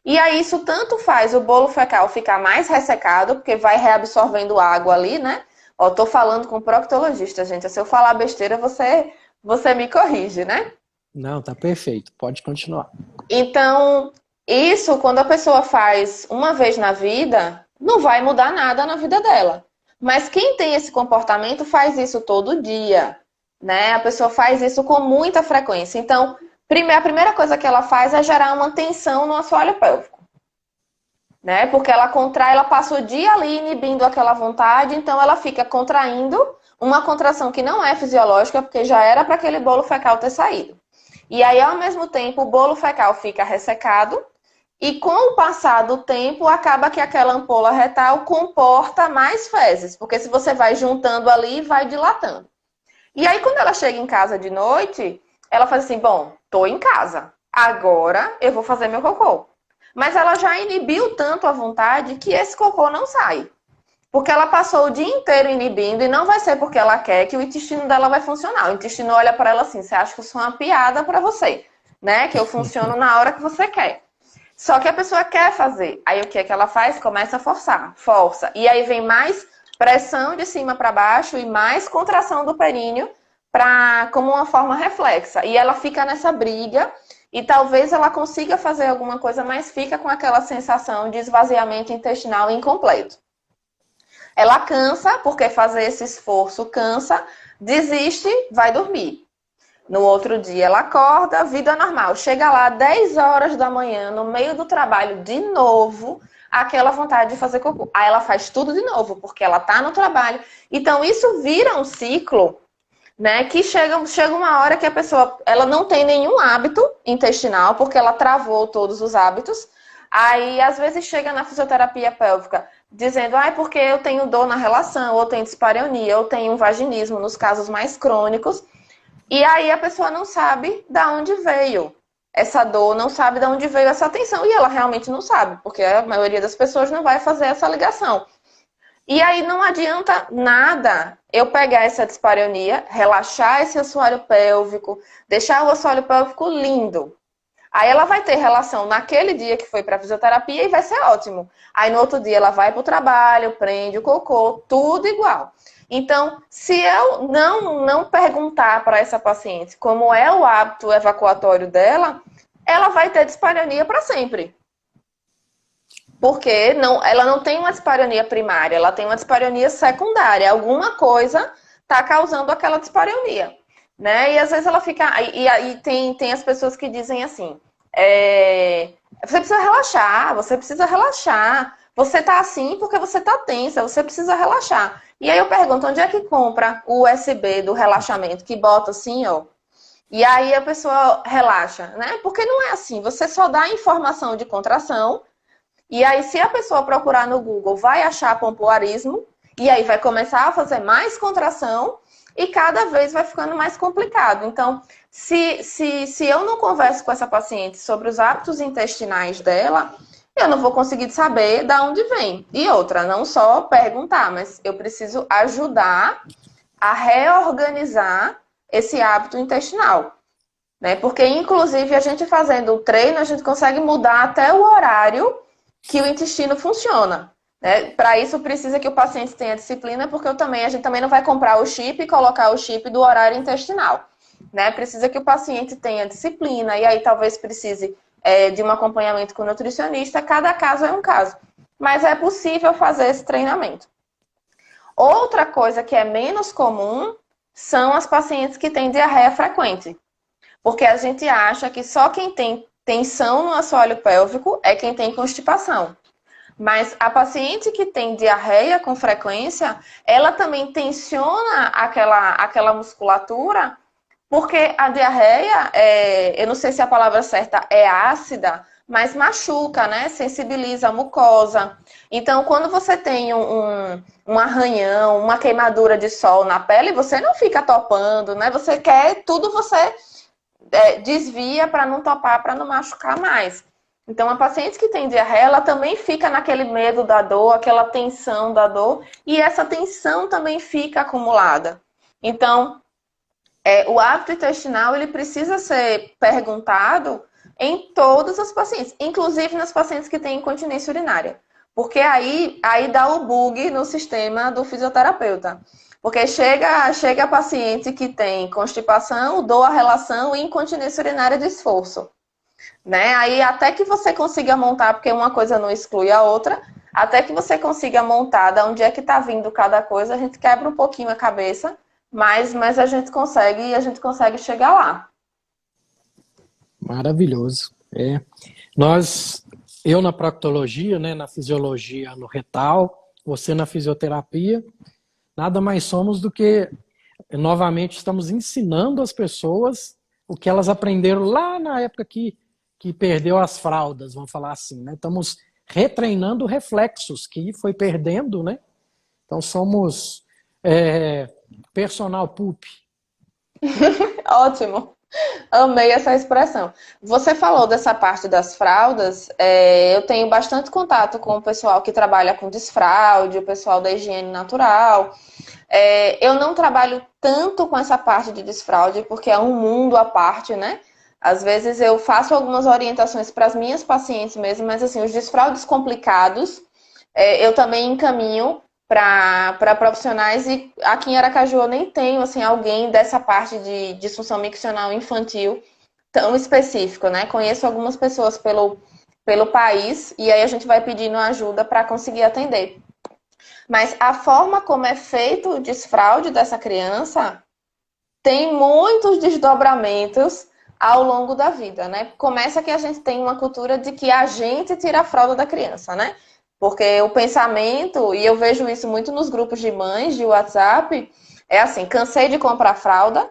E aí isso tanto faz o bolo fecal ficar mais ressecado, porque vai reabsorvendo água ali, né? Ó, tô falando com proctologista, gente. Se eu falar besteira, você me corrige, né? Não, tá perfeito. Pode continuar. Então, isso, quando a pessoa faz uma vez na vida, não vai mudar nada na vida dela. Mas quem tem esse comportamento faz isso todo dia, né? A pessoa faz isso com muita frequência. Então, a primeira coisa que ela faz é gerar uma tensão no assoalho pélvico, né? Porque ela contrai, ela passa o dia ali inibindo aquela vontade, então ela fica contraindo uma contração que não é fisiológica, porque já era para aquele bolo fecal ter saído. E aí, ao mesmo tempo, o bolo fecal fica ressecado e com o passar do tempo, acaba que aquela ampola retal comporta mais fezes, porque se você vai juntando ali, vai dilatando. E aí, quando ela chega em casa de noite, ela faz assim, bom, tô em casa, agora eu vou fazer meu cocô. Mas ela já inibiu tanto a vontade que esse cocô não sai. Porque ela passou o dia inteiro inibindo e não vai ser porque ela quer que o intestino dela vai funcionar. O intestino olha para ela assim, você acha que eu sou uma piada para você, né? Que eu funciono na hora que você quer. Só que a pessoa quer fazer. Aí o que é que ela faz? Começa a forçar, força. E aí vem mais pressão de cima para baixo e mais contração do períneo como uma forma reflexa. E ela fica nessa briga e talvez ela consiga fazer alguma coisa, mas fica com aquela sensação de esvaziamento intestinal incompleto. Ela cansa, porque fazer esse esforço cansa, desiste, vai dormir. No outro dia ela acorda, vida normal. Chega lá 10 horas da manhã, no meio do trabalho, de novo, aquela vontade de fazer cocô. Aí ela faz tudo de novo, porque ela tá no trabalho. Então isso vira um ciclo, né? Que chega uma hora que a pessoa ela não tem nenhum hábito intestinal, porque ela travou todos os hábitos. Aí, às vezes, chega na fisioterapia pélvica dizendo, ah, é porque eu tenho dor na relação, ou tenho dispareunia, ou tenho um vaginismo, nos casos mais crônicos. E aí a pessoa não sabe de onde veio essa dor, não sabe de onde veio essa tensão. E ela realmente não sabe, porque a maioria das pessoas não vai fazer essa ligação. E aí não adianta nada eu pegar essa dispareunia, relaxar esse assoalho pélvico, deixar o assoalho pélvico lindo. Aí ela vai ter relação naquele dia que foi para fisioterapia e vai ser ótimo. Aí no outro dia ela vai para o trabalho, prende o cocô, tudo igual. Então, se eu não perguntar para essa paciente como é o hábito evacuatório dela, ela vai ter dispareunia para sempre. Porque ela não tem uma dispareunia primária, ela tem uma dispareunia secundária. Alguma coisa está causando aquela dispareunia. Né? E às vezes ela fica. E aí tem as pessoas que dizem assim: você precisa relaxar, você precisa relaxar. Você tá assim porque você tá tensa, você precisa relaxar. E aí eu pergunto, onde é que compra o USB do relaxamento? Que bota assim, ó. E aí a pessoa relaxa, né? Porque não é assim, você só dá informação de contração. E aí, se a pessoa procurar no Google, vai achar pompoarismo, e aí vai começar a fazer mais contração, e cada vez vai ficando mais complicado. Então, se eu não converso com essa paciente sobre os hábitos intestinais dela, eu não vou conseguir saber de onde vem. E outra, não só perguntar, mas eu preciso ajudar a reorganizar esse hábito intestinal. Né? Porque, inclusive, a gente fazendo o treino, a gente consegue mudar até o horário que o intestino funciona. Né? Para isso, precisa que o paciente tenha disciplina, porque a gente também não vai comprar o chip e colocar o chip do horário intestinal. Né? Precisa que o paciente tenha disciplina, e aí talvez precise de um acompanhamento com o nutricionista. Cada caso é um caso. Mas é possível fazer esse treinamento. Outra coisa que é menos comum são as pacientes que têm diarreia frequente. Porque a gente acha que só quem tem tensão no assoalho pélvico é quem tem constipação. Mas a paciente que tem diarreia com frequência, ela também tensiona aquela musculatura, porque a diarreia, eu não sei se a palavra certa é ácida, mas machuca, né? Sensibiliza a mucosa. Então, quando você tem um arranhão, uma queimadura de sol na pele, você não fica topando, né? Você quer tudo, você desvia para não topar, para não machucar mais. Então, a paciente que tem diarreia, ela também fica naquele medo da dor, aquela tensão da dor, e essa tensão também fica acumulada. Então, o hábito intestinal, ele precisa ser perguntado em todos os pacientes, inclusive nas pacientes que têm incontinência urinária. Porque aí dá o bug no sistema do fisioterapeuta. Porque chega a paciente que tem constipação, dor à relação e incontinência urinária de esforço. Né? Aí até que você consiga montar, porque uma coisa não exclui a outra, até que você consiga montar de onde é que está vindo cada coisa, a gente quebra um pouquinho a cabeça, mas a gente consegue chegar lá. Maravilhoso. Eu na proctologia, né, na fisiologia no retal, você na fisioterapia, nada mais somos do que, novamente, estamos ensinando as pessoas o que elas aprenderam lá na época que perdeu as fraldas, vamos falar assim, né? Estamos retreinando reflexos que foi perdendo, né? Então somos personal poop. Ótimo. Amei essa expressão. Você falou dessa parte das fraldas, eu tenho bastante contato com o pessoal que trabalha com desfraude, o pessoal da higiene natural. Eu não trabalho tanto com essa parte de desfraude, porque é um mundo à parte, né? Às vezes eu faço algumas orientações para as minhas pacientes mesmo, mas assim, os desfraudes complicados, eu também encaminho para profissionais, e aqui em Aracaju eu nem tenho assim, alguém dessa parte de disfunção miccional infantil tão específico, né? Conheço algumas pessoas pelo país, e aí a gente vai pedindo ajuda para conseguir atender. Mas a forma como é feito o desfraude dessa criança tem muitos desdobramentos ao longo da vida, né? Começa que a gente tem uma cultura de que a gente tira a fralda da criança, né? Porque o pensamento, e eu vejo isso muito nos grupos de mães de WhatsApp, é assim, cansei de comprar fralda,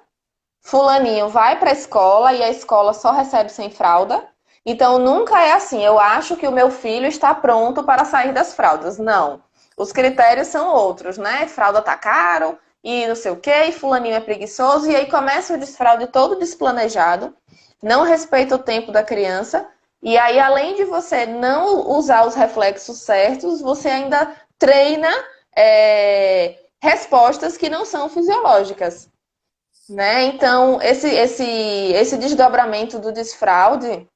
fulaninho vai para a escola e a escola só recebe sem fralda. Então nunca é assim, eu acho que o meu filho está pronto para sair das fraldas. Não. Os critérios são outros, né? Fralda tá caro, e não sei o quê, e fulaninho é preguiçoso, e aí começa o desfraude todo desplanejado, não respeita o tempo da criança, e aí além de você não usar os reflexos certos, você ainda treina respostas que não são fisiológicas, né? Então, esse desdobramento do desfraude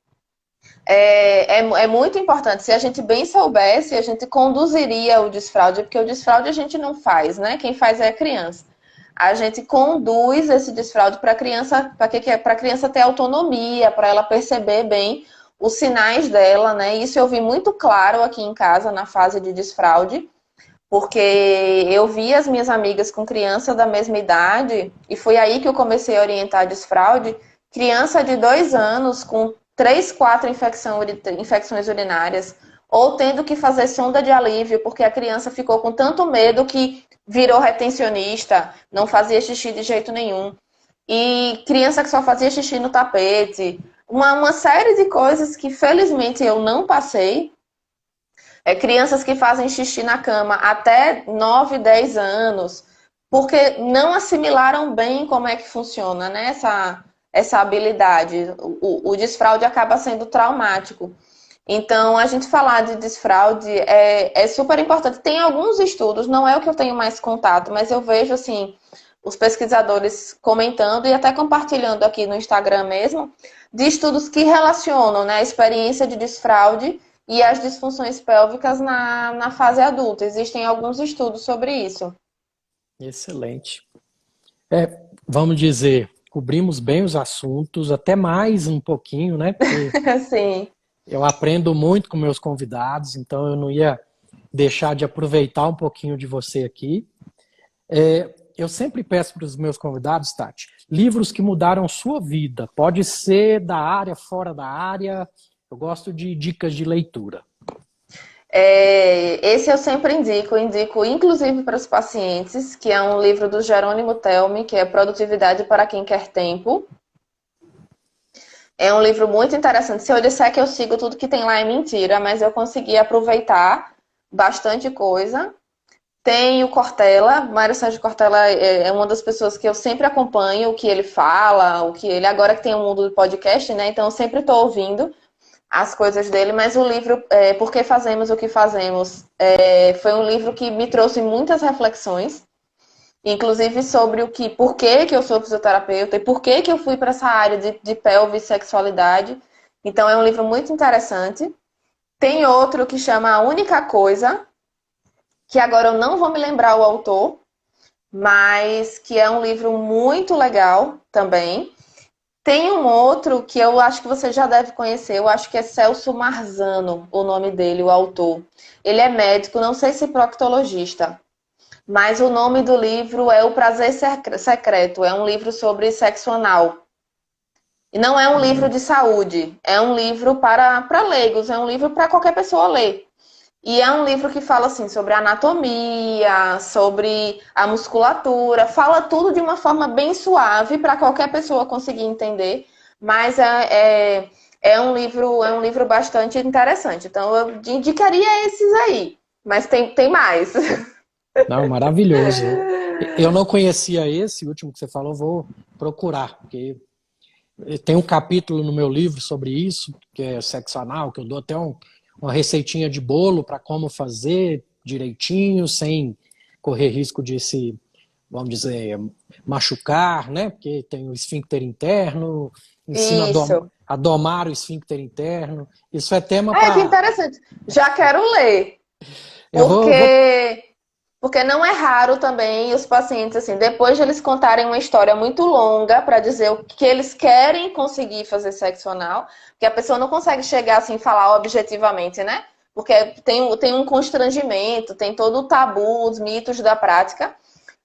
é muito importante. Se a gente bem soubesse, a gente conduziria o desfraude, porque o desfraude a gente não faz, né? Quem faz é a criança. A gente conduz esse desfraude para a criança ter autonomia, para ela perceber bem os sinais dela, né? Isso eu vi muito claro aqui em casa na fase de desfraude, porque eu vi as minhas amigas com criança da mesma idade, e foi aí que eu comecei a orientar a desfraude, criança de 2 anos com 3, 4 infecções urinárias, ou tendo que fazer sonda de alívio, porque a criança ficou com tanto medo que virou retencionista, não fazia xixi de jeito nenhum. E criança que só fazia xixi no tapete. Uma série de coisas que, felizmente, eu não passei. Crianças que fazem xixi na cama até 9, 10 anos, porque não assimilaram bem como é que funciona, né, essa habilidade. O desfraude acaba sendo traumático. Então, a gente falar de desfraude é super importante. Tem alguns estudos, não é o que eu tenho mais contato, mas eu vejo, assim, os pesquisadores comentando e até compartilhando aqui no Instagram mesmo, de estudos que relacionam, né, a experiência de desfraude e as disfunções pélvicas na fase adulta. Existem alguns estudos sobre isso. Excelente. Vamos dizer, cobrimos bem os assuntos, até mais um pouquinho, né? Porque Sim. eu aprendo muito com meus convidados, então eu não ia deixar de aproveitar um pouquinho de você aqui. Eu sempre peço para os meus convidados, Tati, livros que mudaram sua vida. Pode ser da área, fora da área. Eu gosto de dicas de leitura. Esse eu sempre indico inclusive para os pacientes, que é um livro do Jerônimo Telmi, que é Produtividade para Quem Quer Tempo. É um livro muito interessante. Se eu disser que eu sigo tudo que tem lá é mentira, mas eu consegui aproveitar bastante coisa. Tem o Cortella, Mário Sérgio Cortella é uma das pessoas que eu sempre acompanho, o que ele fala, agora que tem o mundo do podcast, né? Então eu sempre estou ouvindo as coisas dele, mas o livro Por que Fazemos o que Fazemos foi um livro que me trouxe muitas reflexões, inclusive sobre por que eu sou fisioterapeuta e por que eu fui para essa área de pelve e sexualidade. Então é um livro muito interessante. Tem outro que chama A Única Coisa, que agora eu não vou me lembrar o autor, mas que é um livro muito legal também. Tem um outro que eu acho que você já deve conhecer, eu acho que é Celso Marzano, o nome dele, o autor. Ele é médico, não sei se proctologista, mas o nome do livro é O Prazer Secreto, é um livro sobre sexo anal. E não é um livro de saúde, é um livro para leigos, é um livro para qualquer pessoa ler. E é um livro que fala assim sobre a anatomia, sobre a musculatura, fala tudo de uma forma bem suave para qualquer pessoa conseguir entender, mas é um livro bastante interessante. Então eu indicaria esses aí, mas tem mais. Não, maravilhoso. Eu não conhecia esse último que você falou, vou procurar, porque tem um capítulo no meu livro sobre isso, que é sexo anal, que eu dou até uma receitinha de bolo para como fazer direitinho, sem correr risco de se, vamos dizer, machucar, né? Porque tem o esfíncter interno, ensina a domar o esfíncter interno. Isso é tema para... que interessante. Já quero ler. Porque não é raro também os pacientes, assim, depois de eles contarem uma história muito longa para dizer o que eles querem conseguir fazer sexo anal, porque a pessoa não consegue chegar assim e falar objetivamente, né? Porque tem um constrangimento, tem todo o tabu, os mitos da prática.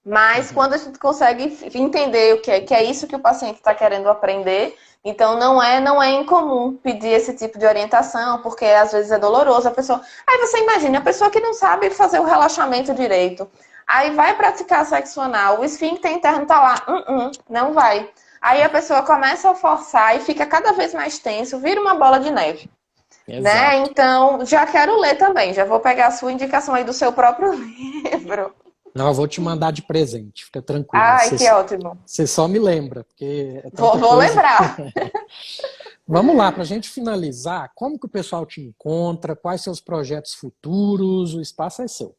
Mas quando a gente consegue entender o que é isso que o paciente está querendo aprender, então não é incomum pedir esse tipo de orientação, porque às vezes é doloroso a pessoa. Aí você imagina, a pessoa que não sabe fazer o relaxamento direito, aí vai praticar sexo anal, o esfíncter interno tá lá, não vai. Aí a pessoa começa a forçar e fica cada vez mais tenso, vira uma bola de neve. Né? Então, já quero ler também, já vou pegar a sua indicação aí do seu próprio livro. Não, eu vou te mandar de presente, fica tranquila. Ai, que ótimo. Você só me lembra, porque é Vou, tanta vou coisa. lembrar. Vamos lá, para a gente finalizar, como que o pessoal te encontra, quais seus projetos futuros, o espaço é seu.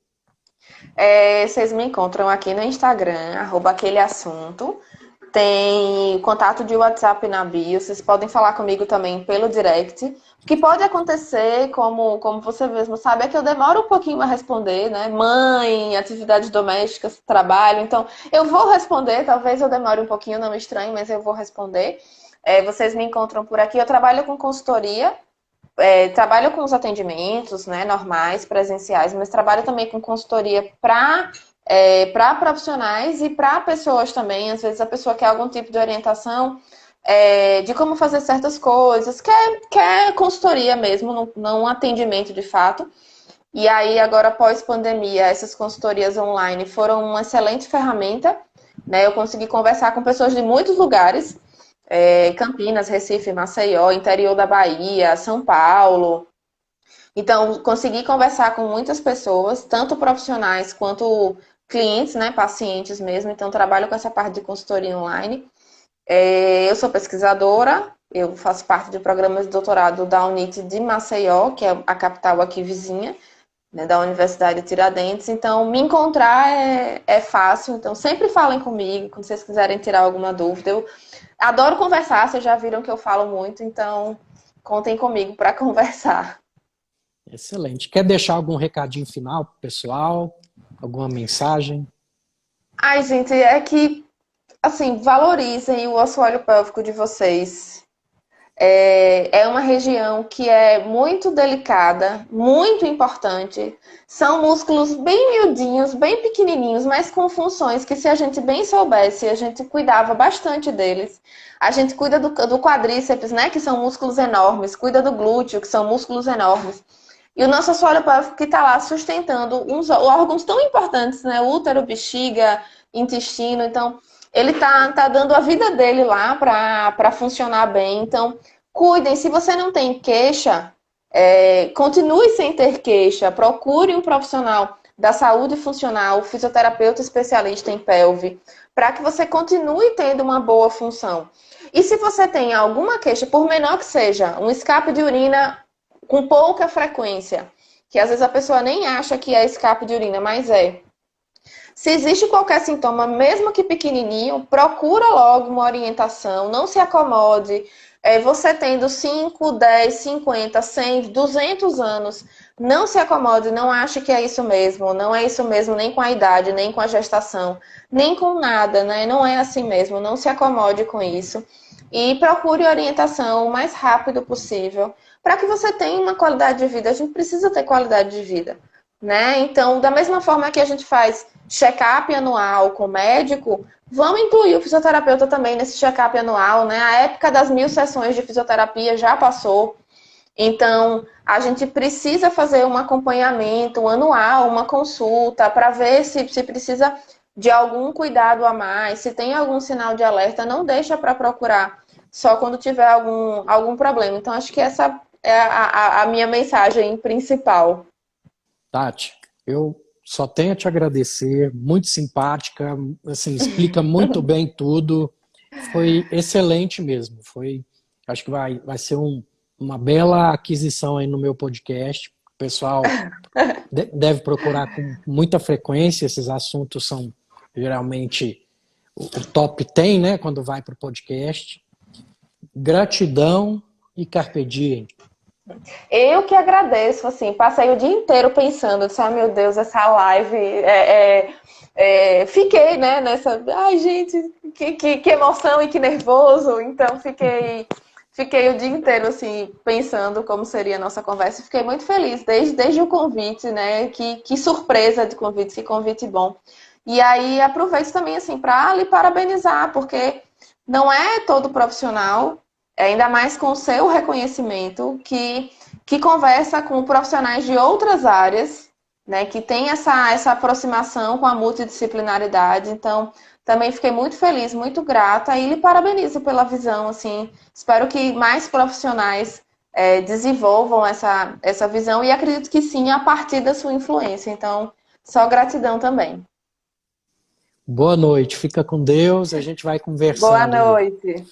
Vocês me encontram aqui no Instagram, @aquele assunto. Tem contato de WhatsApp na bio. Vocês podem falar comigo também pelo direct. O que pode acontecer, como você mesmo sabe, é que eu demoro um pouquinho a responder, né? Mãe, atividades domésticas, trabalho. Então, eu vou responder. Talvez eu demore um pouquinho, não me estranhe, mas eu vou responder. Vocês me encontram por aqui. Eu trabalho com consultoria. Trabalho com os atendimentos, né, normais, presenciais, mas trabalho também com consultoria para profissionais e para pessoas também. Às vezes a pessoa quer algum tipo de orientação de como fazer certas coisas, quer consultoria mesmo, não um atendimento de fato. E aí, agora, pós-pandemia, essas consultorias online foram uma excelente ferramenta, né? Eu consegui conversar com pessoas de muitos lugares, Campinas, Recife, Maceió, interior da Bahia, São Paulo. Então, consegui conversar com muitas pessoas, tanto profissionais quanto clientes, né, pacientes mesmo. Então, trabalho com essa parte de consultoria online. Eu sou pesquisadora, eu faço parte do programa de doutorado da UNIT de Maceió, que é a capital aqui vizinha, né, da Universidade de Tiradentes. Então, me encontrar é fácil. Então, sempre falem comigo, quando vocês quiserem tirar alguma dúvida. Eu adoro conversar, vocês já viram que eu falo muito, então contem comigo para conversar. Excelente. Quer deixar algum recadinho final pro pessoal? Alguma mensagem? Ai, gente, é que, assim, valorizem o assoalho pélvico de vocês. É uma região que é muito delicada, muito importante. São músculos bem miudinhos, bem pequenininhos, mas com funções que, se a gente bem soubesse, a gente cuidava bastante deles. A gente cuida do quadríceps, né, que são músculos enormes, cuida do glúteo, que são músculos enormes. E o nosso assoalho pélvico que está lá sustentando uns órgãos tão importantes, né, útero, bexiga, intestino. Então, ele tá dando a vida dele lá para funcionar bem. Então, cuidem. Se você não tem queixa, continue sem ter queixa. Procure um profissional da saúde funcional, fisioterapeuta especialista em pelve, para que você continue tendo uma boa função. E se você tem alguma queixa, por menor que seja, um escape de urina com pouca frequência, que às vezes a pessoa nem acha que é escape de urina, mas é. Se existe qualquer sintoma, mesmo que pequenininho, procura logo uma orientação, não se acomode. Você tendo 5, 10, 50, 100, 200 anos, não se acomode, não ache que é isso mesmo. Não é isso mesmo nem com a idade, nem com a gestação, nem com nada, né? Não é assim mesmo, não se acomode com isso. E procure orientação o mais rápido possível, para que você tenha uma qualidade de vida. A gente precisa ter qualidade de vida, né? Então, da mesma forma que a gente faz check-up anual com o médico, vamos incluir o fisioterapeuta também nesse check-up anual, né? A época das 1000 sessões de fisioterapia já passou. Então, a gente precisa fazer um acompanhamento anual, uma consulta, para ver se precisa de algum cuidado a mais, se tem algum sinal de alerta, não deixa para procurar só quando tiver algum problema. Então, acho que essa é a minha mensagem principal. Tati, eu só tenho a te agradecer, muito simpática, assim, explica muito bem tudo. Foi excelente mesmo. Acho que vai ser uma bela aquisição aí no meu podcast. O pessoal deve procurar com muita frequência. Esses assuntos são geralmente o top 10, né, quando vai para o podcast. Gratidão e carpe diem. Eu que agradeço, assim, passei o dia inteiro pensando, disse, meu Deus, essa live, fiquei, né, nessa, ai gente, que emoção e que nervoso, então fiquei o dia inteiro, assim, pensando como seria a nossa conversa, e fiquei muito feliz, desde o convite, né, que surpresa de convite, que convite bom. E aí aproveito também, assim, para lhe parabenizar, porque não é todo profissional, ainda mais com o seu reconhecimento, que conversa com profissionais de outras áreas, né, que tem essa aproximação com a multidisciplinaridade. Então, também fiquei muito feliz, muito grata e lhe parabenizo pela visão. Assim, espero que mais profissionais desenvolvam essa visão e acredito que sim, a partir da sua influência. Então, só gratidão também. Boa noite, fica com Deus, a gente vai Boa conversando aí. noite.